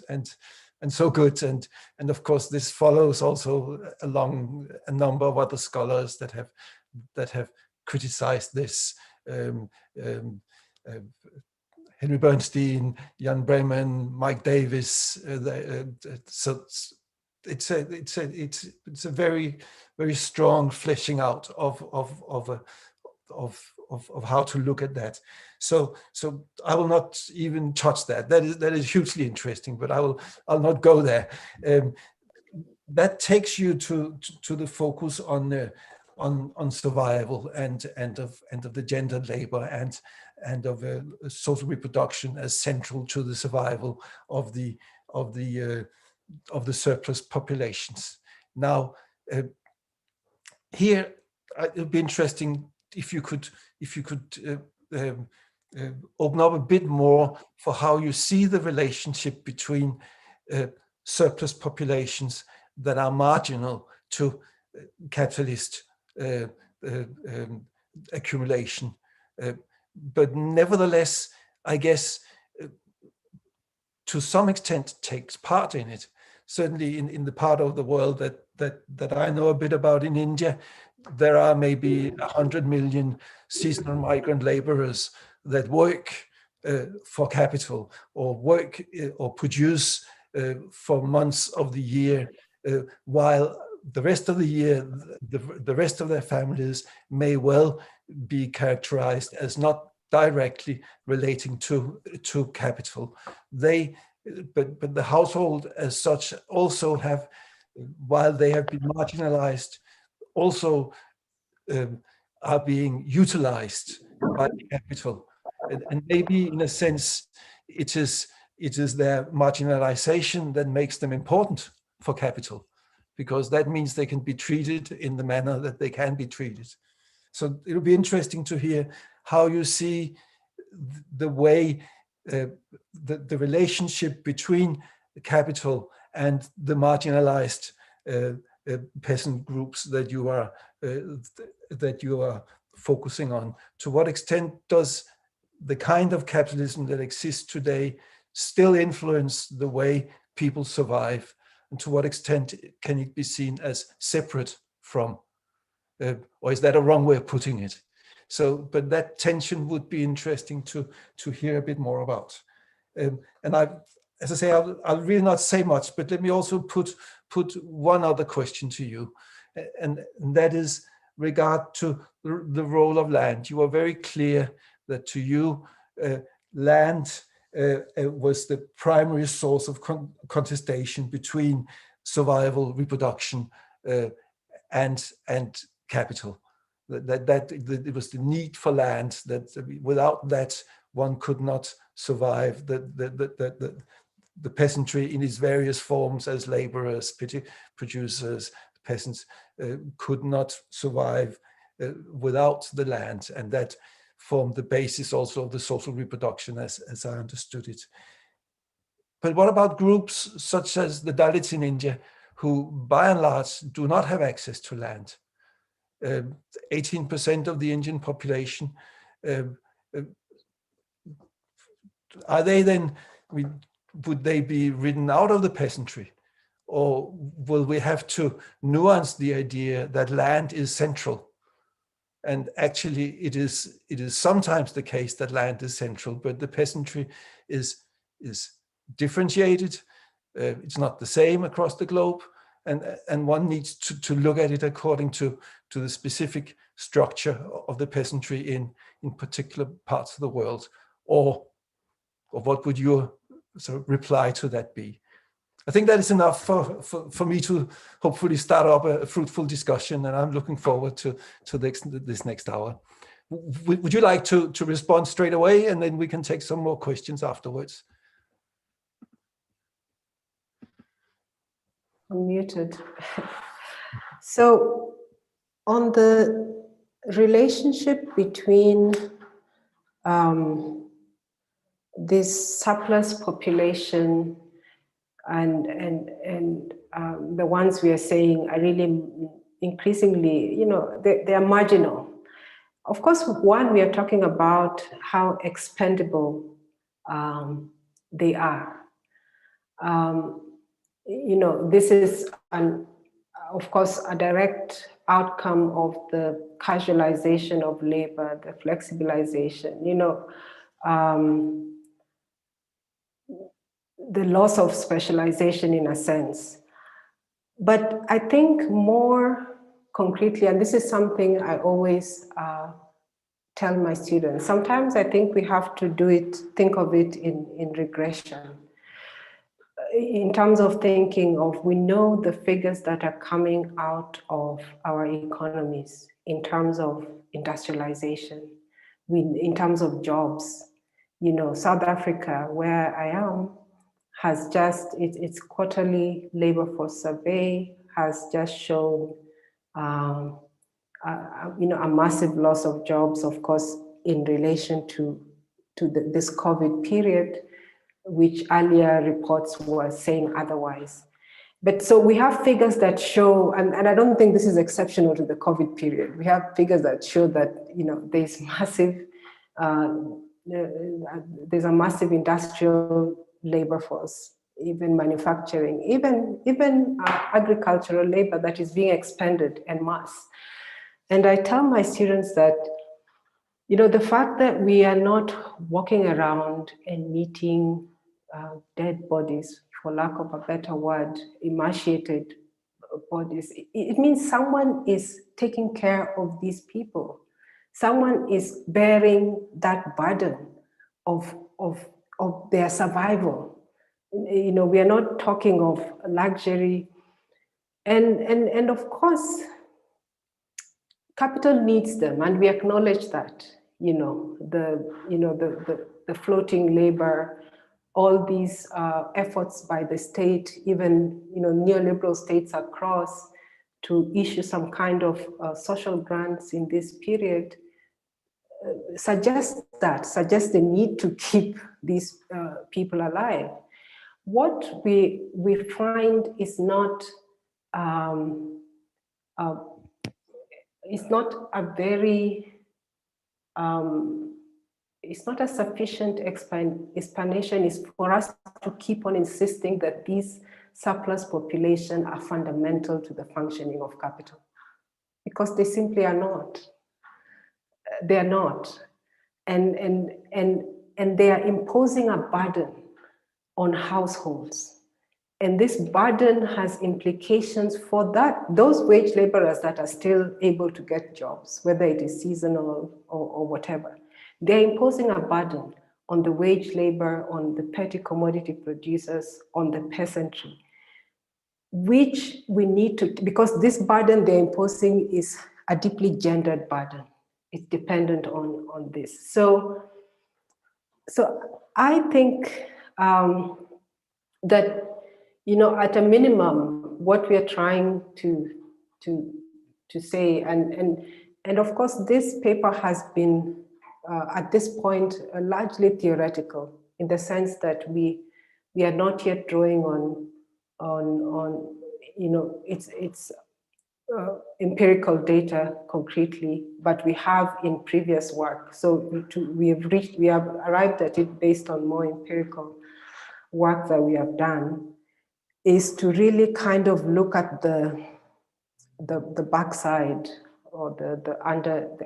so good, and of course this follows also along a number of other scholars that have criticized this. Henry Bernstein, Jan Bremen, Mike Davis. So it's a very strong fleshing out of how to look at that. So I will not even touch that. That is hugely interesting, but I'll not go there. That takes you to the focus on survival and of the gendered labor and of social reproduction as central to the survival of the surplus populations. Now, here it would be interesting if you could open up a bit more for how you see the relationship between surplus populations that are marginal to capitalist accumulation, but nevertheless, I guess, to some extent takes part in it. Certainly in the part of the world that I know a bit about in India, there are maybe 100 million seasonal migrant laborers that work for capital, or work or produce for months of the year, while the rest of the year, the rest of their families may well be characterized as not directly relating to capital. But the household as such also have, while they have been marginalized, also are being utilized by capital, and maybe in a sense it is their marginalization that makes them important for capital, because that means they can be treated in the manner that they can be treated. So it'll be interesting to hear how you see the way the relationship between the capital and the marginalized peasant groups that you are focusing on. To what extent does the kind of capitalism that exists today still influence the way people survive, and to what extent can it be seen as separate from, or is that a wrong way of putting it? So, but that tension would be interesting to hear a bit more about. And as I say, I'll really not say much, but let me also put one other question to you, and that is regard to the role of land. You are very clear that to you, land was the primary source of contestation between survival, reproduction, and capital. That it was the need for land, that without that one could not survive. The peasantry in its various forms as laborers, producers, peasants, could not survive without the land, and that formed the basis also of the social reproduction as I understood it. But what about groups such as the Dalits in India, who by and large do not have access to land? 18% of the Indian population, are they then, would they be ridden out of the peasantry? Or will we have to nuance the idea that land is central? And actually it is sometimes the case that land is central, but the peasantry is differentiated. It's not the same across the globe. And one needs to look at it according to the specific structure of the peasantry in particular parts of the world. Or what would your sort of reply to that be? I think that is enough for me to hopefully start up a fruitful discussion, and I'm looking forward to this next hour. Would you like to respond straight away, and then we can take some more questions afterwards? I'm muted. So on the relationship between this surplus population and the ones we are saying are really increasingly, they are marginal. Of course, one, we are talking about how expendable they are. This is, of course, a direct outcome of the casualization of labor, the flexibilization, the loss of specialization in a sense. But I think more concretely, and this is something I always tell my students, sometimes I think we have to think of it in regression. In terms of thinking of, we know the figures that are coming out of our economies in terms of industrialization, in terms of jobs. South Africa, where I am, has just, its quarterly labor force survey has just shown a massive loss of jobs, of course, in relation to this COVID period, which earlier reports were saying otherwise. But so we have figures that show, and I don't think this is exceptional to the COVID period. We have figures that show that there's a massive industrial labor force, even manufacturing, even agricultural labor that is being expended en masse. And I tell my students that the fact that we are not walking around and meeting dead bodies, for lack of a better word, emaciated bodies, it means someone is taking care of these people. Someone is bearing that burden of their survival. We are not talking of luxury. And of course, capital needs them, and we acknowledge that. The floating labor, all these efforts by the state, even neoliberal states across, to issue some kind of social grants in this period, suggest the need to keep these people alive. What we find is not it's not a very it's not a sufficient explanation is for us to keep on insisting that these surplus population are fundamental to the functioning of capital, because they simply are not. They are not, and they are imposing a burden on households, and this burden has implications for those wage laborers that are still able to get jobs, whether it is seasonal or whatever. They're imposing a burden on the wage labor, on the petty commodity producers, on the peasantry, which we need to, because this burden they're imposing is a deeply gendered burden. It's dependent on this. So I think that, at a minimum, what we are trying to say, and of course, this paper has been at this point largely theoretical, in the sense that we are not yet drawing on it's empirical data concretely, but we have in previous work. So we have arrived at it based on more empirical work that we have done, is to really kind of look at the backside, or the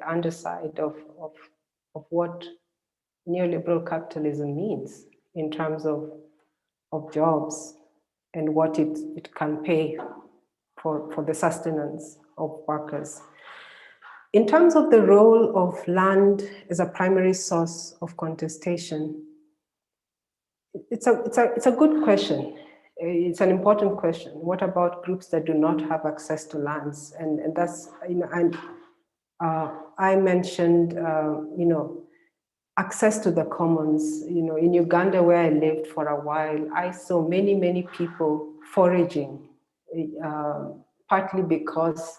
underside of what neoliberal capitalism means in terms of jobs, and what it can pay for the sustenance of workers. In terms of the role of land as a primary source of contestation, it's a good question. It's an important question. What about groups that do not have access to lands? And that's, I mentioned, access to the commons. In Uganda, where I lived for a while, I saw many people foraging, partly because,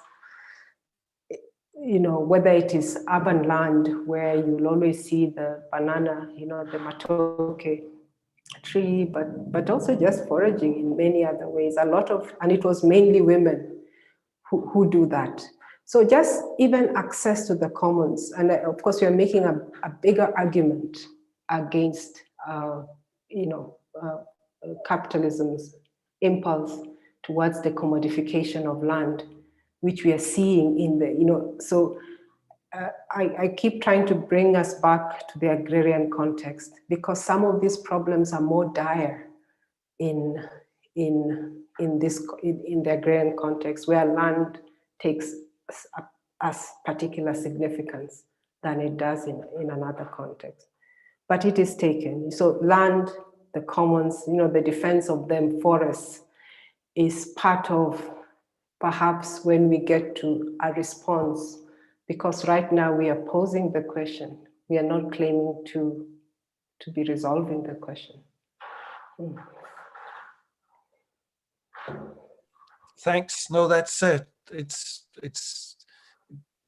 whether it is urban land where you'll always see the banana, the matoke tree, but also just foraging in many other ways. And it was mainly women who do that. So just even access to the commons, and of course we are making a bigger argument against, capitalism's impulse towards the commodification of land, which we are seeing in the, so I keep trying to bring us back to the agrarian context, because some of these problems are more dire in the agrarian context, where land takes a particular significance than it does in another context. But it is taken. So land, the commons, the defense of them, forests, is part of perhaps when we get to a response, because right now we are posing the question. We are not claiming to be resolving the question. Thanks. No, that's it's.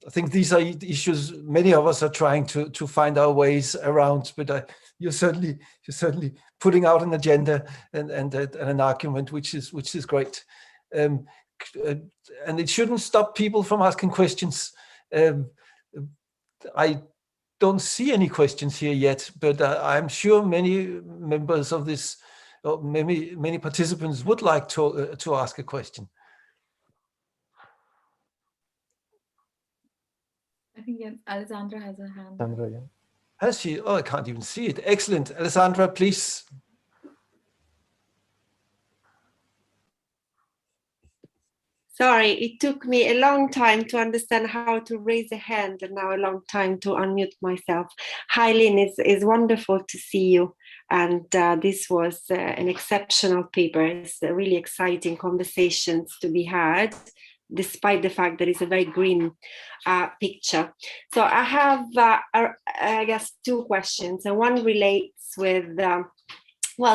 I think these are issues many of us are trying to find our ways around. But you're certainly putting out an agenda and an argument, which is great. And it shouldn't stop people from asking questions. I don't see any questions here yet, but I'm sure many members of this, or many participants would like to ask a question. I think Alessandra has a hand. Alessandra, yeah. Has she? Oh, I can't even see it. Excellent. Alessandra, please. Sorry, it took me a long time to understand how to raise a hand, and now a long time to unmute myself. Hi, Lyn, it's wonderful to see you. And this was an exceptional paper. It's really exciting conversations to be had, despite the fact that it's a very grim picture. So I have, I guess, two questions. And one relates with,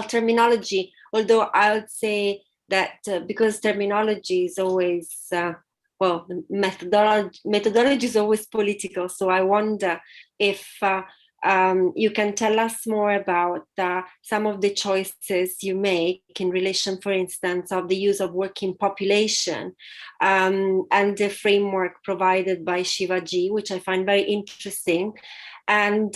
terminology, although I would say that because terminology is always, methodology is always political. So I wonder if you can tell us more about some of the choices you make in relation, for instance, of the use of working population and the framework provided by Shivaji, which I find very interesting. And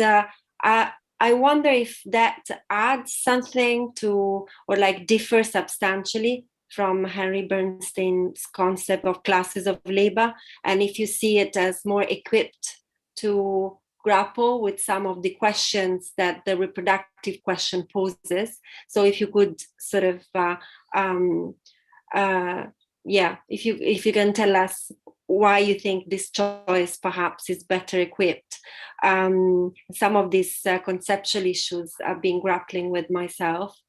I wonder if that adds something to, or like differs substantially from Henry Bernstein's concept of classes of labor, and if you see it as more equipped to grapple with some of the questions that the reproductive question poses. So if you could sort of, if you can tell us why you think this choice perhaps is better equipped. Some of these conceptual issues I've been grappling with myself.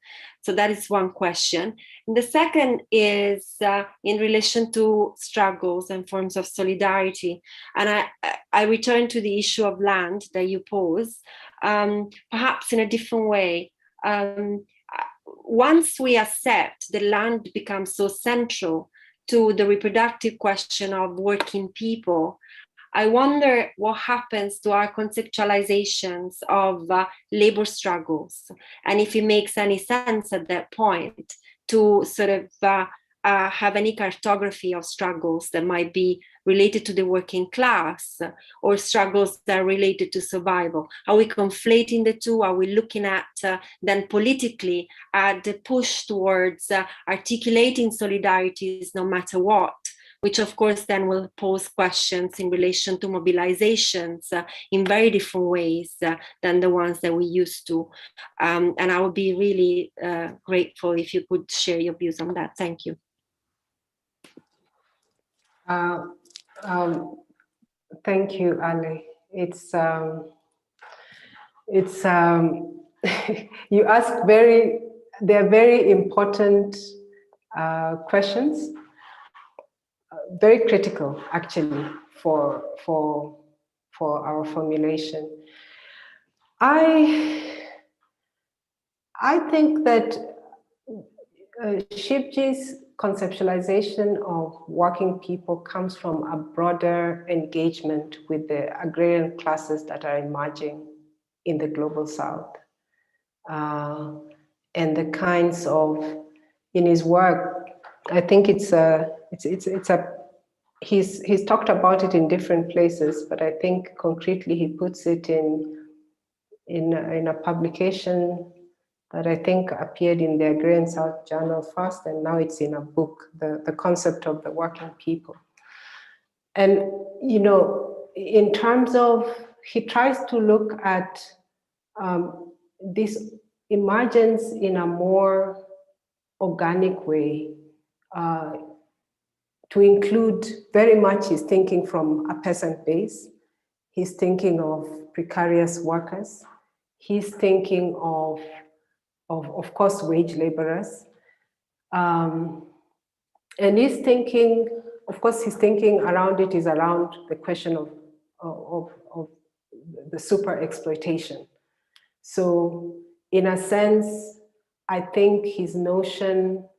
So that is one question. And the second is in relation to struggles and forms of solidarity. And I return to the issue of land that you pose, perhaps in a different way. Once we accept the land becomes so central to the reproductive question of working people, I wonder what happens to our conceptualizations of labor struggles, and if it makes any sense at that point to sort of have any cartography of struggles that might be related to the working class or struggles that are related to survival. Are we conflating the two? Are we looking at then politically at the push towards articulating solidarities no matter what? Which of course then will pose questions in relation to mobilizations in very different ways than the ones that we used to. And I would be really grateful if you could share your views on that. Thank you. Thank you, Ali. You ask they're very important questions. Very critical, actually, for our formulation. I think that Shivji's conceptualization of working people comes from a broader engagement with the agrarian classes that are emerging in the global South, and the kinds of, in his work, I think it's a he's talked about it in different places, but I think concretely he puts it in a publication that I think appeared in the Agrarian South Journal first, and now it's in a book, the concept of the working people. And, you know, in terms of, he tries to look at this emergence in a more organic way, to include very much he's thinking from a peasant base. He's thinking of precarious workers. He's thinking of course, wage laborers. And he's thinking, of course, his thinking around it is around the question of the super exploitation. So in a sense, I think his notion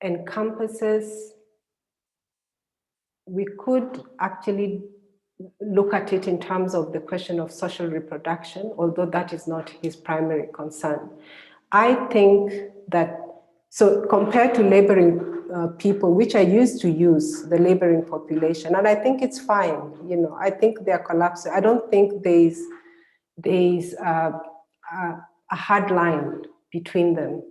encompasses, we could actually look at it in terms of the question of social reproduction, although that is not his primary concern. I think that, so compared to laboring people, which I used to use, the laboring population, and I think it's fine, you know, I think they're collapsing. I don't think there's a hard line between them.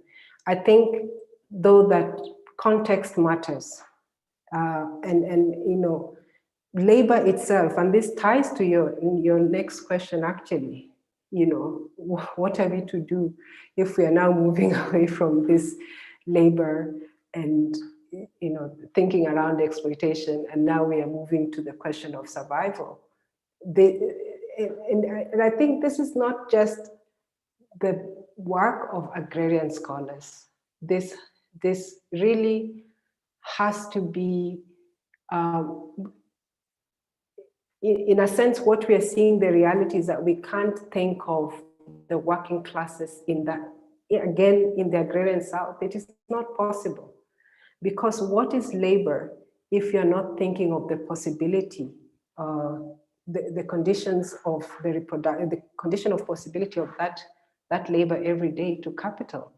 I think, though, that context matters. And you know, labor itself, and this ties to your next question actually, you know, what are we to do if we are now moving away from this labor and, you know, thinking around exploitation, and now we are moving to the question of survival. And I think this is not just the work of agrarian scholars. This really has to be, in a sense, what we are seeing, the reality is that we can't think of the working classes in that, again, in the agrarian South. It is not possible. Because what is labor if you're not thinking of the possibility, the conditions of the condition of possibility of that labor every day to capital?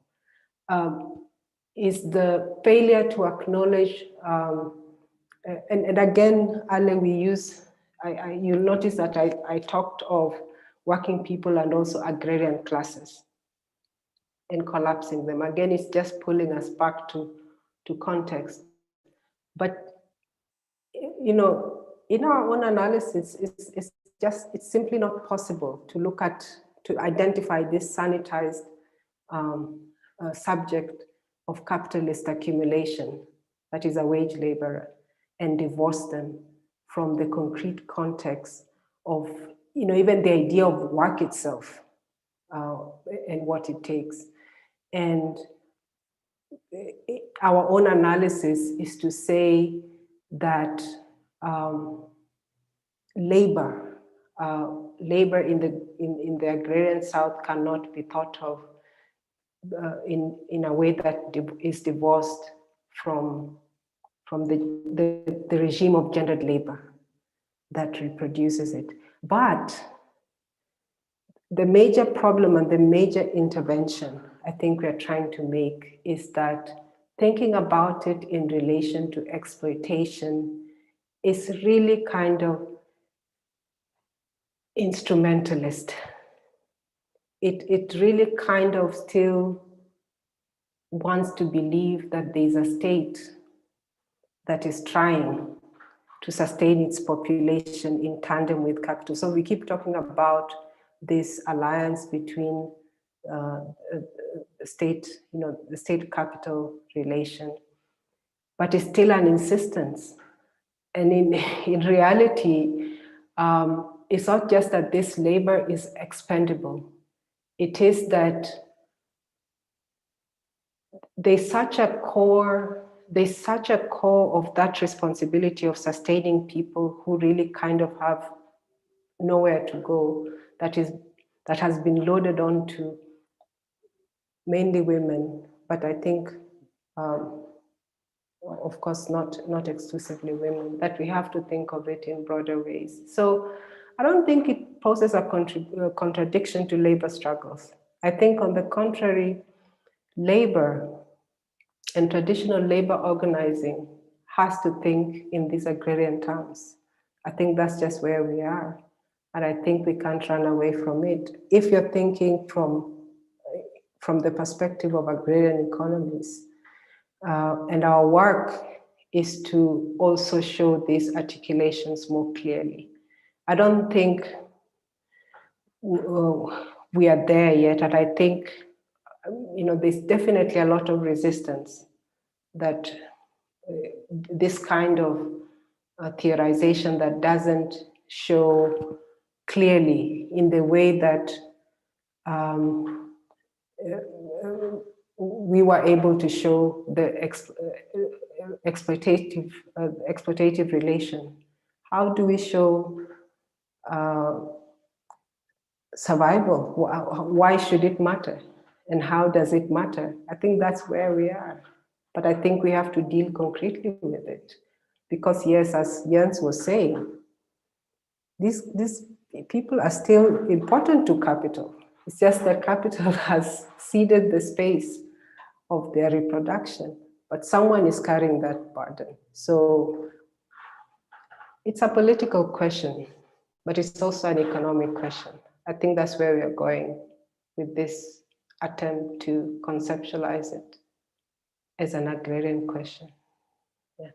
Is the failure to acknowledge, and again, Ale, we use, you'll notice that I talked of working people and also agrarian classes and collapsing them. Again, it's just pulling us back to context. But, you know, in our own analysis, it's simply not possible to look at, to identify this sanitized subject of capitalist accumulation, that is a wage laborer, and divorce them from the concrete context of, you know, even the idea of work itself and what it takes. And our own analysis is to say that labor in the agrarian South cannot be thought of in a way that is divorced from the regime of gendered labor that reproduces it. But the major problem and the major intervention I think we're trying to make is that thinking about it in relation to exploitation is really kind of instrumentalist. It really kind of still wants to believe that there's a state that is trying to sustain its population in tandem with capital. So we keep talking about this alliance between the state, you know, the state-capital relation, but it's still an insistence. And in reality, it's not just that this labor is expendable. It is that there's such a core of that responsibility of sustaining people who really kind of have nowhere to go, that has been loaded onto mainly women, but I think, of course, not exclusively women, that we have to think of it in broader ways. So I don't think it poses a contradiction to labor struggles. I think, on the contrary, labor and traditional labor organizing has to think in these agrarian terms. I think that's just where we are. And I think we can't run away from it. If you're thinking from the perspective of agrarian economies, and our work is to also show these articulations more clearly. I don't think we are there yet, and I think there's definitely a lot of resistance that this kind of theorization that doesn't show clearly in the way that we were able to show the exploitative relation. How do we show survival? Why should it matter? And how does it matter? I think that's where we are. But I think we have to deal concretely with it. Because yes, as Jens was saying, these people are still important to capital. It's just that capital has ceded the space of their reproduction, but someone is carrying that burden. So it's a political question, but it's also an economic question. I think that's where we are going with this attempt to conceptualize it as an agrarian question. Yeah.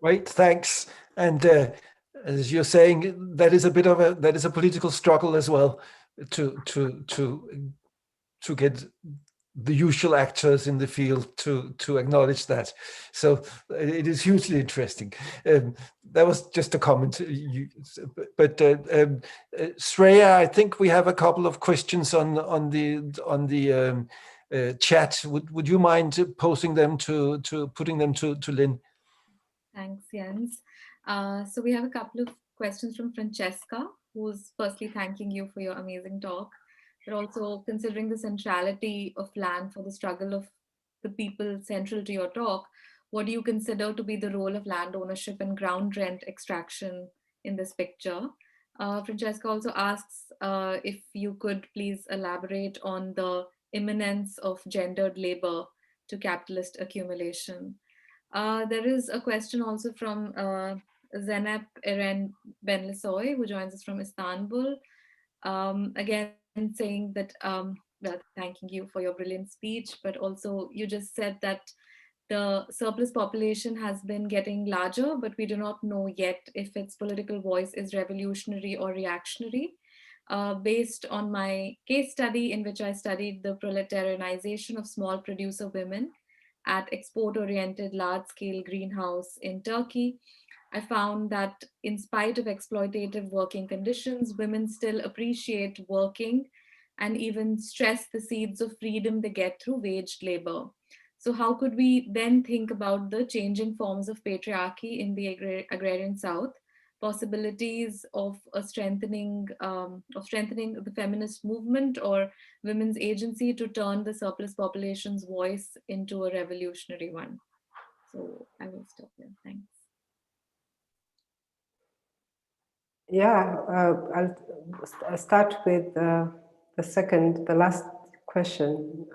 Right, thanks. And as you're saying, that is a political struggle as well to get the usual actors in the field to acknowledge that. So it is hugely interesting. That was just a comment. But Shreya, I think we have a couple of questions on the chat. Would you mind posing them putting them to Lyn? Thanks, Jens. So we have a couple of questions from Francesca, who's firstly thanking you for your amazing talk, but also considering the centrality of land for the struggle of the people central to your talk. What do you consider to be the role of land ownership and ground rent extraction in this picture? Francesca also asks if you could please elaborate on the imminence of gendered labor to capitalist accumulation. There is a question also from Zeynep Eren Benlisoy, who joins us from Istanbul. Again, saying that, well, thanking you for your brilliant speech, but also you just said that the surplus population has been getting larger, but we do not know yet if its political voice is revolutionary or reactionary. Based on my case study in which I studied the proletarianization of small producer women at export-oriented large-scale greenhouse in Turkey, I found that in spite of exploitative working conditions, women still appreciate working and even stress the seeds of freedom they get through waged labor. So how could we then think about the changing forms of patriarchy in the agrarian South, possibilities of a strengthening the feminist movement or women's agency to turn the surplus population's voice into a revolutionary one? So I will stop there. Thanks. Yeah, I'll start with the last question.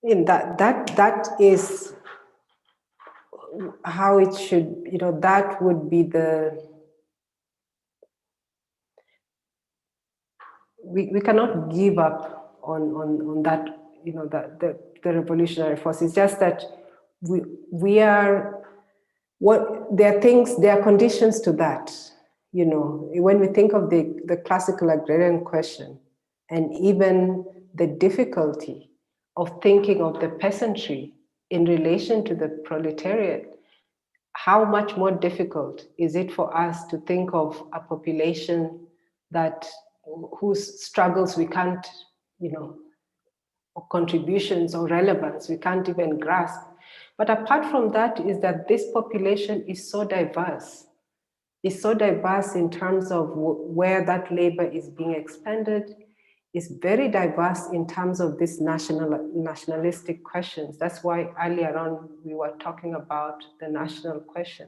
In that is how it should, that would be we cannot give up on that, the revolutionary force. It's just that we are, there are conditions to that. When we think of the classical agrarian question, and even the difficulty of thinking of the peasantry in relation to the proletariat, how much more difficult is it for us to think of a population whose struggles we can't, or contributions or relevance we can't even grasp. But apart from that is that this population is so diverse. It's so diverse in terms of where that labor is being expended. It's very diverse in terms of these nationalistic questions. That's why earlier on we were talking about the national question,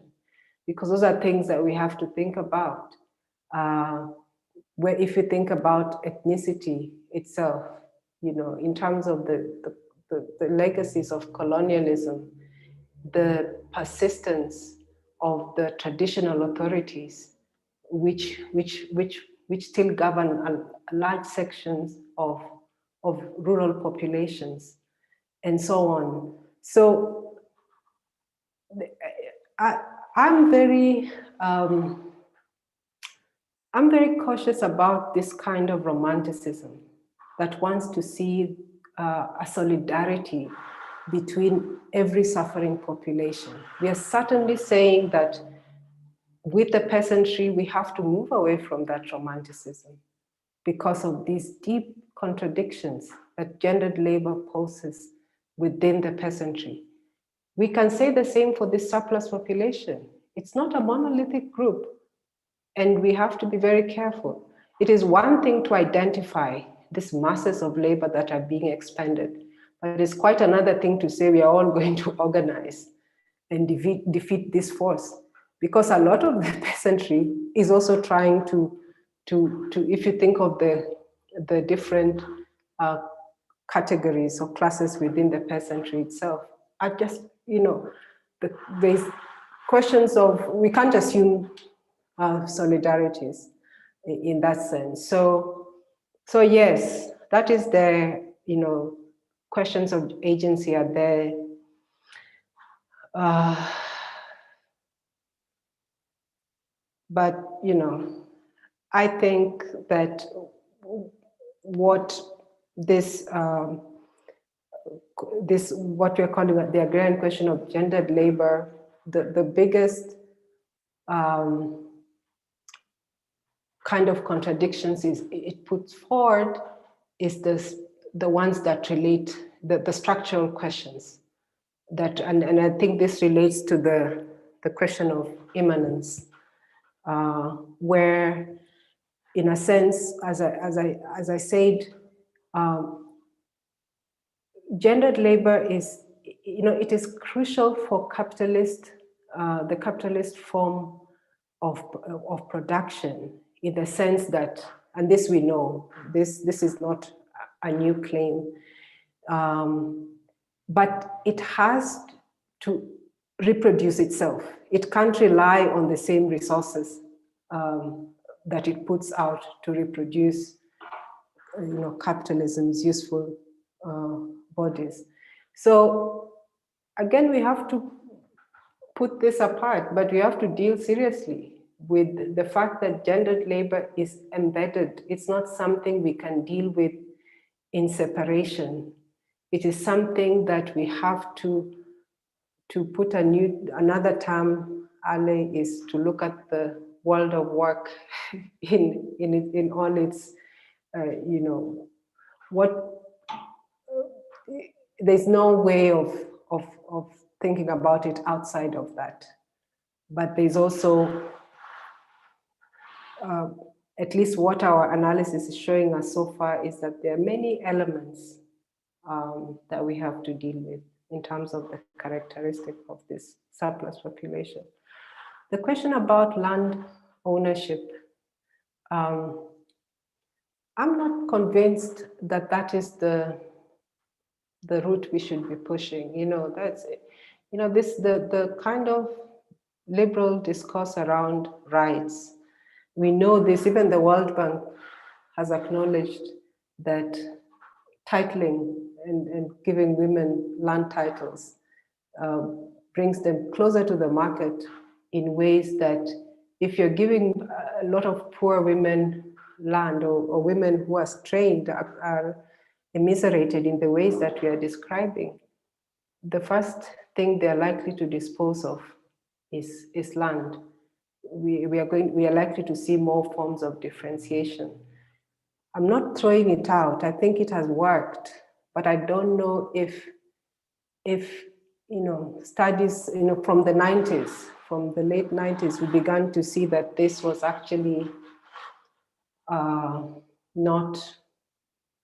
because those are things that we have to think about. Where if you think about ethnicity itself, in terms of the the legacies of colonialism, the persistence of the traditional authorities, which still govern large sections of rural populations, and so on. So I'm very cautious about this kind of romanticism that wants to see a solidarity between every suffering population. We are certainly saying that with the peasantry, we have to move away from that romanticism because of these deep contradictions that gendered labor poses within the peasantry. We can say the same for the surplus population. It's not a monolithic group, and we have to be very careful. It is one thing to identify these masses of labor that are being expended, but it's quite another thing to say we are all going to organize and defeat this force, because a lot of the peasantry is also trying to if you think of the different categories or classes within the peasantry itself, are just, there's questions of, we can't assume solidarities in that sense. So yes, that is there, questions of agency are there. But, I think that what this what we're calling the agrarian question of gendered labor, the biggest kind of contradictions it puts forward is the ones that relate, the structural questions that, and I think this relates to the question of immanence, where, in a sense, as I said, gendered labor is, it is crucial for the capitalist form of production, in the sense that, and this we know, this is not a new claim, but it has to reproduce itself. It can't rely on the same resources that it puts out to reproduce, capitalism's useful bodies. So again, we have to put this apart, but we have to deal seriously with the fact that gendered labor is embedded. It's not something we can deal with in separation. It is something that we have to put another term, Ale, is to look at the world of work in all its, there's no way of thinking about it outside of that. But there's also, at least what our analysis is showing us so far, is that there are many elements that we have to deal with in terms of the characteristic of this surplus population. The question about land ownership, I'm not convinced that that is the route we should be pushing. That's, the kind of liberal discourse around rights. We know this, even the World Bank has acknowledged that titling and giving women land titles brings them closer to the market in ways that, if you're giving a lot of poor women land, or women who are trained are immiserated in the ways that we are describing, the first thing they're likely to dispose of is land. We are likely to see more forms of differentiation. I'm not throwing it out. I think it has worked, but I don't know if studies, from the 90s, from the late 90s, we began to see that this was actually not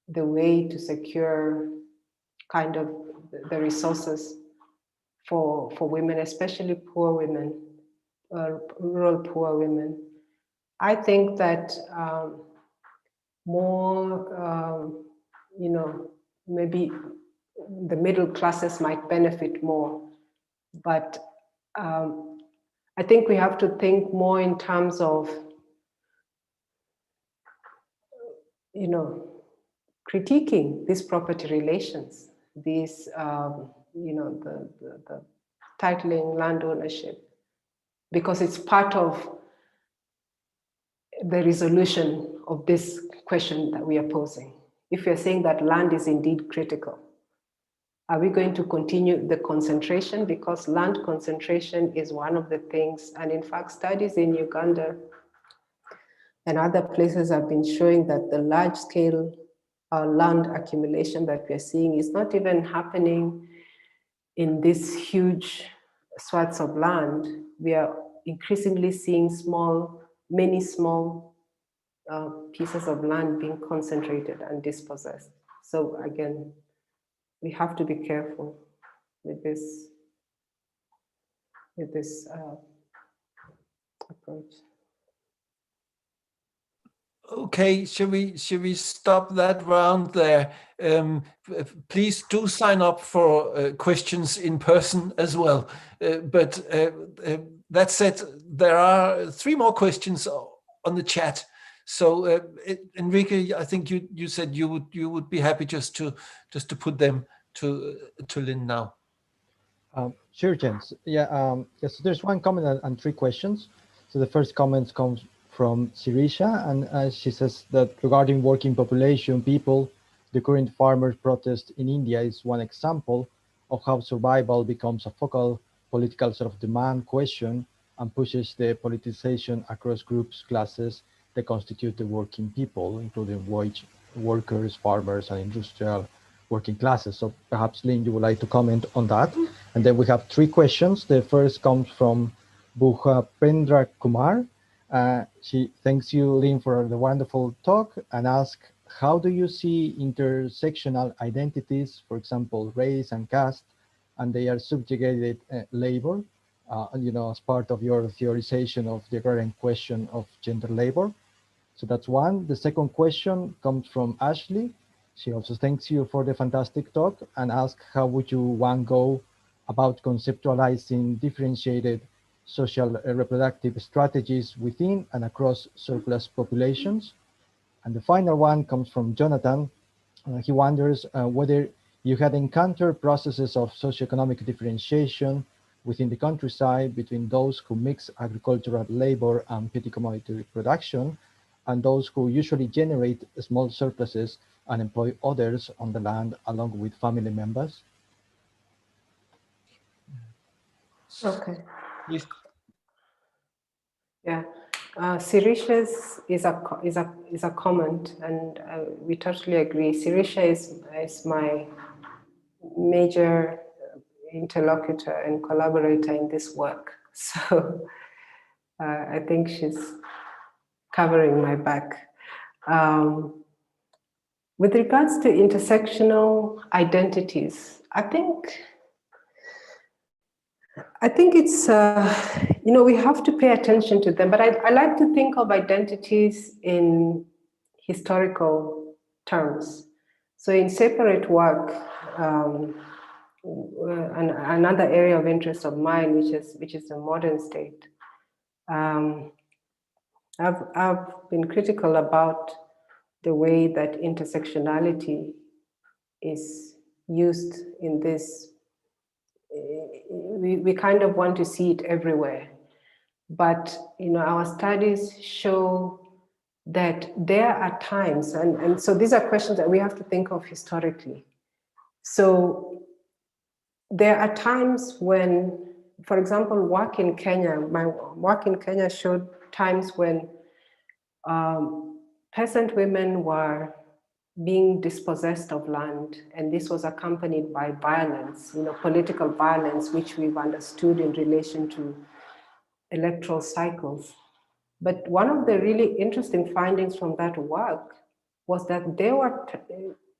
the way to secure kind of the resources for women, especially poor women, rural poor women. I think that more, maybe the middle classes might benefit more. But I think we have to think more in terms of, you know, critiquing these property relations, these, you know, the titling, land ownership, because it's part of the resolution of this question that we are posing. If you're saying that land is indeed critical, are we going to continue the concentration? Because land concentration is one of the things, and in fact, studies in Uganda and other places have been showing that the large scale land accumulation that we're seeing is not even happening in these huge swaths of land. We are increasingly seeing many small pieces of land being concentrated and dispossessed. So again, we have to be careful with this approach. Okay, should we stop that round there? Please do sign up for questions in person as well. But that said, there are 3 more questions on the chat. So Enrique, I think you said you would be happy just to put them to Lyn now. Sure, James. Yeah, yes, there's 1 comment and 3 questions. So the first comment comes from Sirisha, and she says that regarding working population people, the current farmers' protest in India is one example of how survival becomes a focal political sort of demand question and pushes the politicization across groups, classes that constitute the working people, including wage workers, farmers, and industrial working classes. So perhaps, Lyn, you would like to comment on that. And then we have 3 questions. The first comes from Bhupendra Kumar. She thanks you, Lyn, for the wonderful talk and asks, how do you see intersectional identities, for example, race and caste, and they are subjugated labor, you know, as part of your theorization of the agrarian question of gender labor? So that's 1. The second question comes from Ashley. She also thanks you for the fantastic talk and asks, how would you go about conceptualizing differentiated social reproductive strategies within and across surplus populations? And the final one comes from Jonathan. He wonders whether you had encountered processes of socioeconomic differentiation within the countryside between those who mix agricultural labor and petty commodity production and those who usually generate small surpluses and employ others on the land along with family members. Okay. Please. Yeah, Sirisha's is a comment, and we totally agree. Sirisha is my major interlocutor and collaborator in this work, so I think she's covering my back. With regards to intersectional identities, I think it's, you know, we have to pay attention to them, but I like to think of identities in historical terms. So in separate work, another area of interest of mine, which is the modern state, I've been critical about the way that intersectionality is used in this. We kind of want to see it everywhere, but you know, our studies show that there are times, and so these are questions that we have to think of historically. So there are times when, for example, my work in Kenya showed times when peasant women were being dispossessed of land, and this was accompanied by violence, you know, political violence, which we've understood in relation to electoral cycles. But one of the really interesting findings from that work was that there were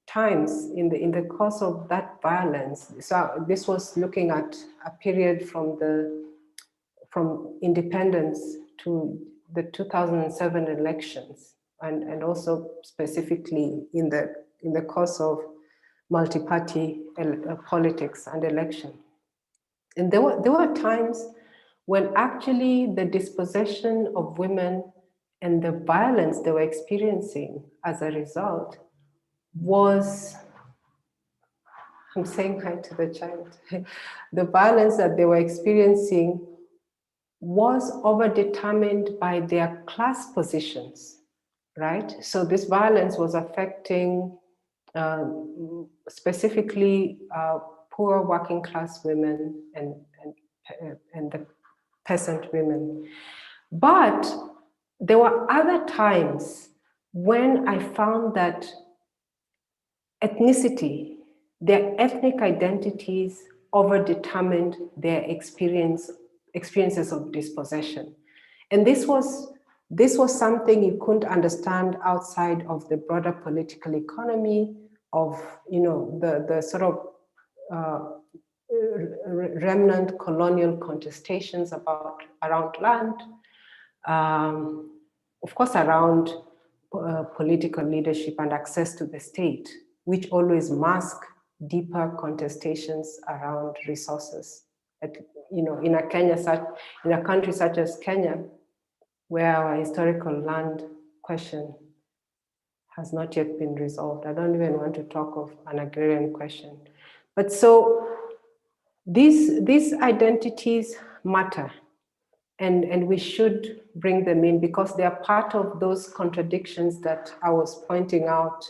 times in the course of that violence. So this was looking at a period from independence to the 2007 elections, and also specifically in the course of multi-party politics and election. And there were times when actually the dispossession of women and the violence they were experiencing as a result was, I'm saying hi to the child, the violence that they were experiencing was overdetermined by their class positions, right? So this violence was affecting specifically poor working class women and the peasant women. But there were other times when I found that ethnicity, their ethnic identities overdetermined their experiences of dispossession. And this was something you couldn't understand outside of the broader political economy of, you know, the sort of remnant colonial contestations around land, of course around political leadership and access to the state, which always mask deeper contestations around resources. You know, in a country such as Kenya, where our historical land question has not yet been resolved. I don't even want to talk of an agrarian question. But so these identities matter, and we should bring them in because they are part of those contradictions that I was pointing out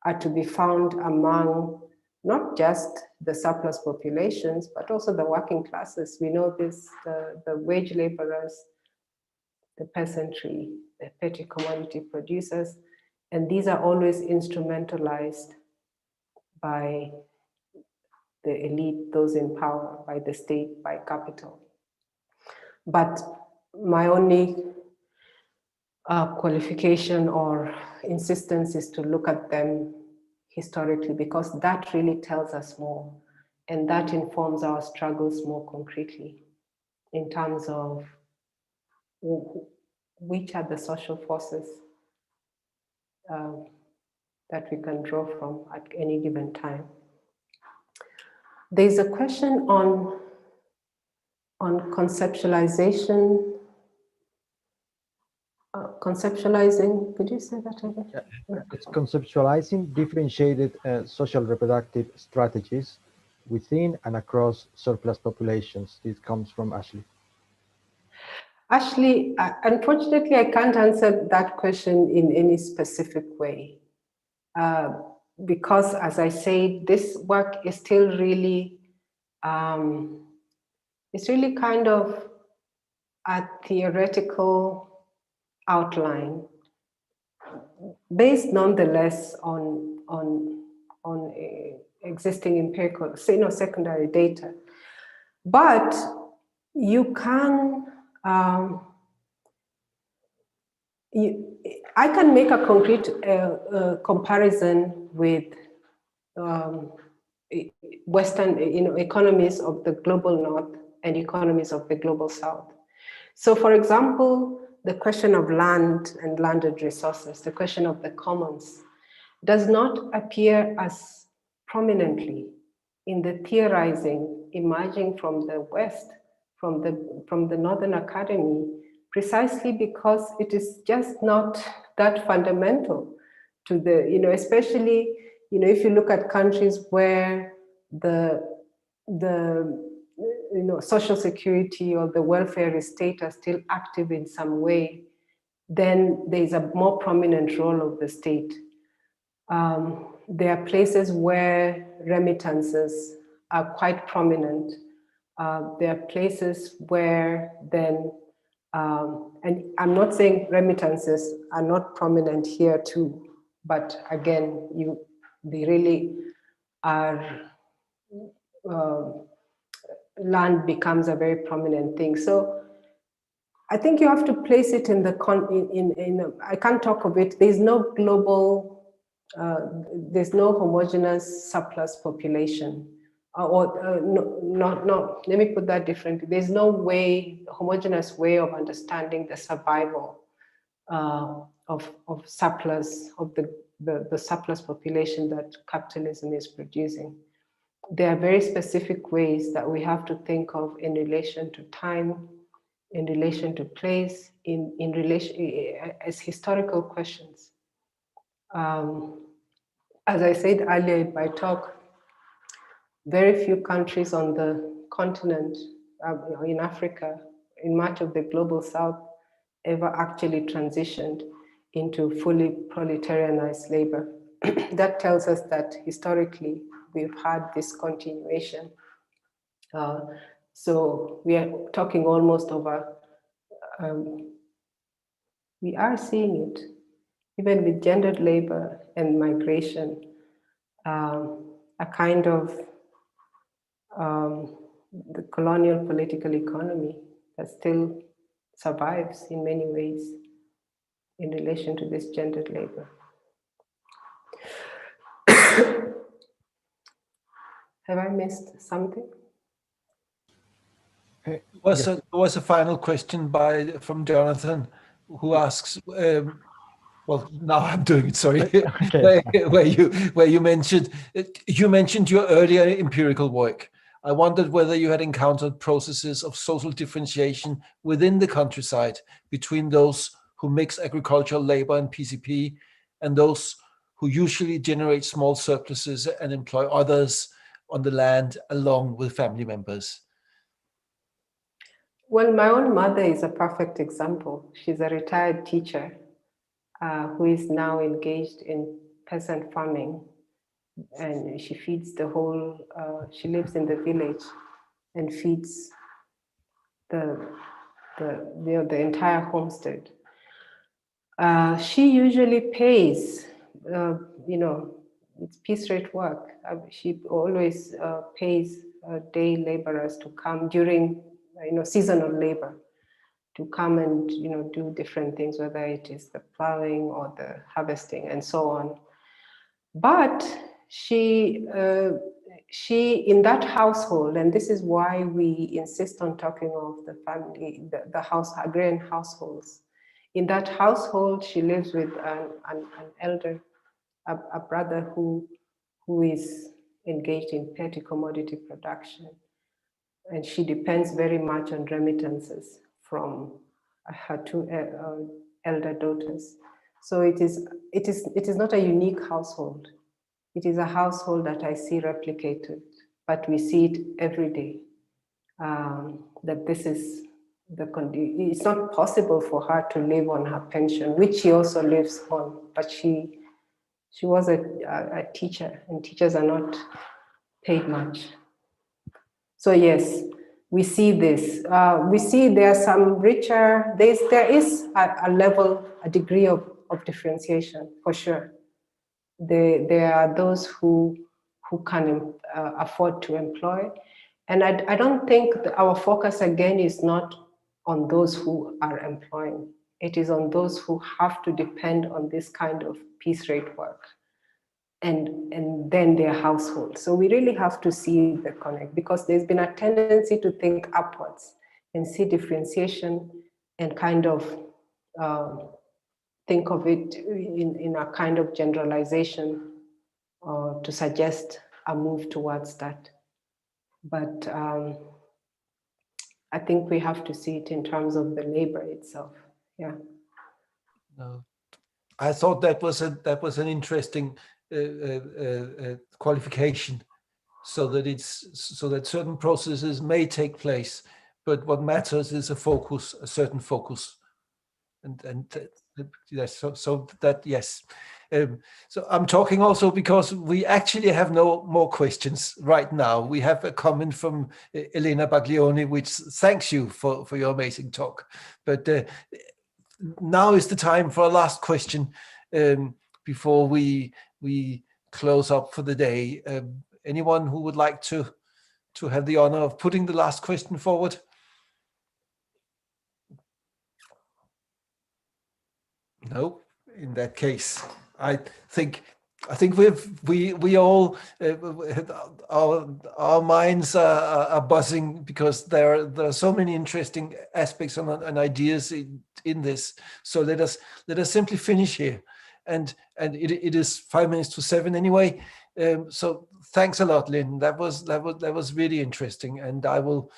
are to be found among not just the surplus populations, but also the working classes. We know this, the wage laborers, the peasantry, the petty commodity producers, and these are always instrumentalized by the elite, those in power, by the state, by capital. But my only qualification or insistence is to look at them historically, because that really tells us more, and that informs our struggles more concretely in terms of which are the social forces that we can draw from at any given time. There's a question on conceptualization. Conceptualizing, could you say that again? Yeah. It's conceptualizing differentiated social reproductive strategies within and across surplus populations. This comes from Ashley. Ashley, unfortunately, I can't answer that question in any specific way. Because as I say, this work is still really, it's really kind of a theoretical outline based nonetheless on existing empirical, secondary data. But you can, I can make a concrete comparison with Western, economies of the global North and economies of the global South. So for example, the question of land and landed resources, the question of the commons, does not appear as prominently in the theorizing emerging from the West, from the Northern Academy, precisely because it is just not that fundamental to the, especially, if you look at countries where the social security or the welfare state are still active in some way, then there's a more prominent role of the state. There are places where remittances are quite prominent. There are places where then, and I'm not saying remittances are not prominent here too, but again, they really are, land becomes a very prominent thing. So I think you have to place it in the, I can't talk of it, there's no global, there's no homogeneous surplus population. No, let me put that differently. There's no homogeneous way of understanding the survival of surplus, of the the surplus population that capitalism is producing. There are very specific ways that we have to think of in relation to time, in relation to place, in relation as historical questions. As I said earlier in my talk, very few countries on the continent, in Africa, in much of the global south, ever actually transitioned into fully proletarianized labor. That tells us that historically we've had this continuation. So we are talking almost over, we are seeing it, even with gendered labor and migration, a kind of the colonial political economy that still survives in many ways in relation to this gendered labor. Have I missed something? There was a final question from Jonathan, who asks, well, now I'm doing it, sorry, Okay. where you mentioned your earlier empirical work. I wondered whether you had encountered processes of social differentiation within the countryside between those who mix agricultural labor and PCP and those who usually generate small surpluses and employ others on the land along with family members. Well, my own mother is a perfect example. She's a retired teacher who is now engaged in peasant farming, and she feeds the whole, she lives in the village and feeds the entire homestead. She usually pays, it's piece rate work. She always pays day laborers to come during, seasonal labor, to come and, do different things, whether it is the plowing or the harvesting and so on. But she in that household, and this is why we insist on talking of the family, the house, agrarian households. In that household, she lives with an elder, a brother who is engaged in petty commodity production. And she depends very much on remittances from her two elder daughters. So it is not a unique household. It is a household that I see replicated, but we see it every day. That this is it's not possible for her to live on her pension, which she also lives on, but she was a teacher, and teachers are not paid much. So yes, we see this. We see there are some richer, there is a level, a degree of differentiation, for sure. There are those who can afford to employ. And I don't think our focus again is not on those who are employing. It is on those who have to depend on this kind of piece rate work and then their household. So we really have to see the connect, because there's been a tendency to think upwards and see differentiation and kind of think of it in a kind of generalization to suggest a move towards that. But I think we have to see it in terms of the labor itself. Yeah. No, I thought that was an interesting qualification, so that certain processes may take place, but what matters is a certain focus, and yes, so that yes. So I'm talking also because we actually have no more questions right now. We have a comment from Elena Baglioni, which thanks you for your amazing talk. But now is the time for a last question before we close up for the day. Anyone who would like to have the honor of putting the last question forward? No. In that case, I think we all our minds are buzzing, because there are so many interesting aspects and ideas in this. So let us simply finish here. and it is 5 minutes to 7 anyway. So thanks a lot, Lyn. That was really interesting, and I will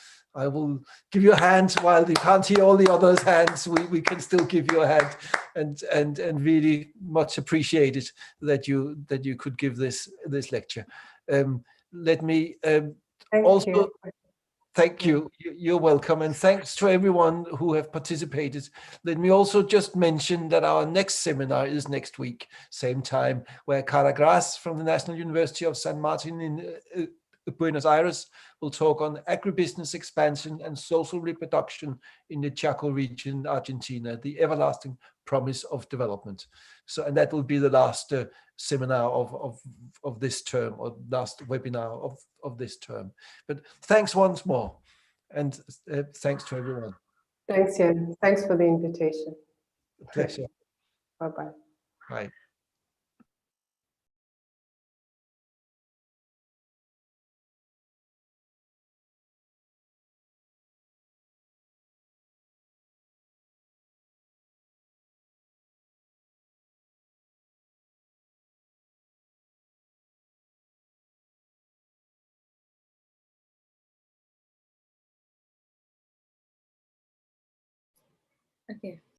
give you a hand while you can't see all the others' hands. We can still give you a hand, and really much appreciated that you could give this lecture. Let me also thank you. You're welcome, and thanks to everyone who have participated. Let me also just mention that our next seminar is next week, same time, where Cara Gras from the National University of San Martin in Buenos Aires will talk on agribusiness expansion and social reproduction in the Chaco region, Argentina, the everlasting promise of development. So, and that will be the last seminar of this term, or last webinar of this term. But thanks once more, and thanks to everyone. Thanks, Jan. Thanks for the invitation. Pleasure. Bye-bye. Bye. Okay.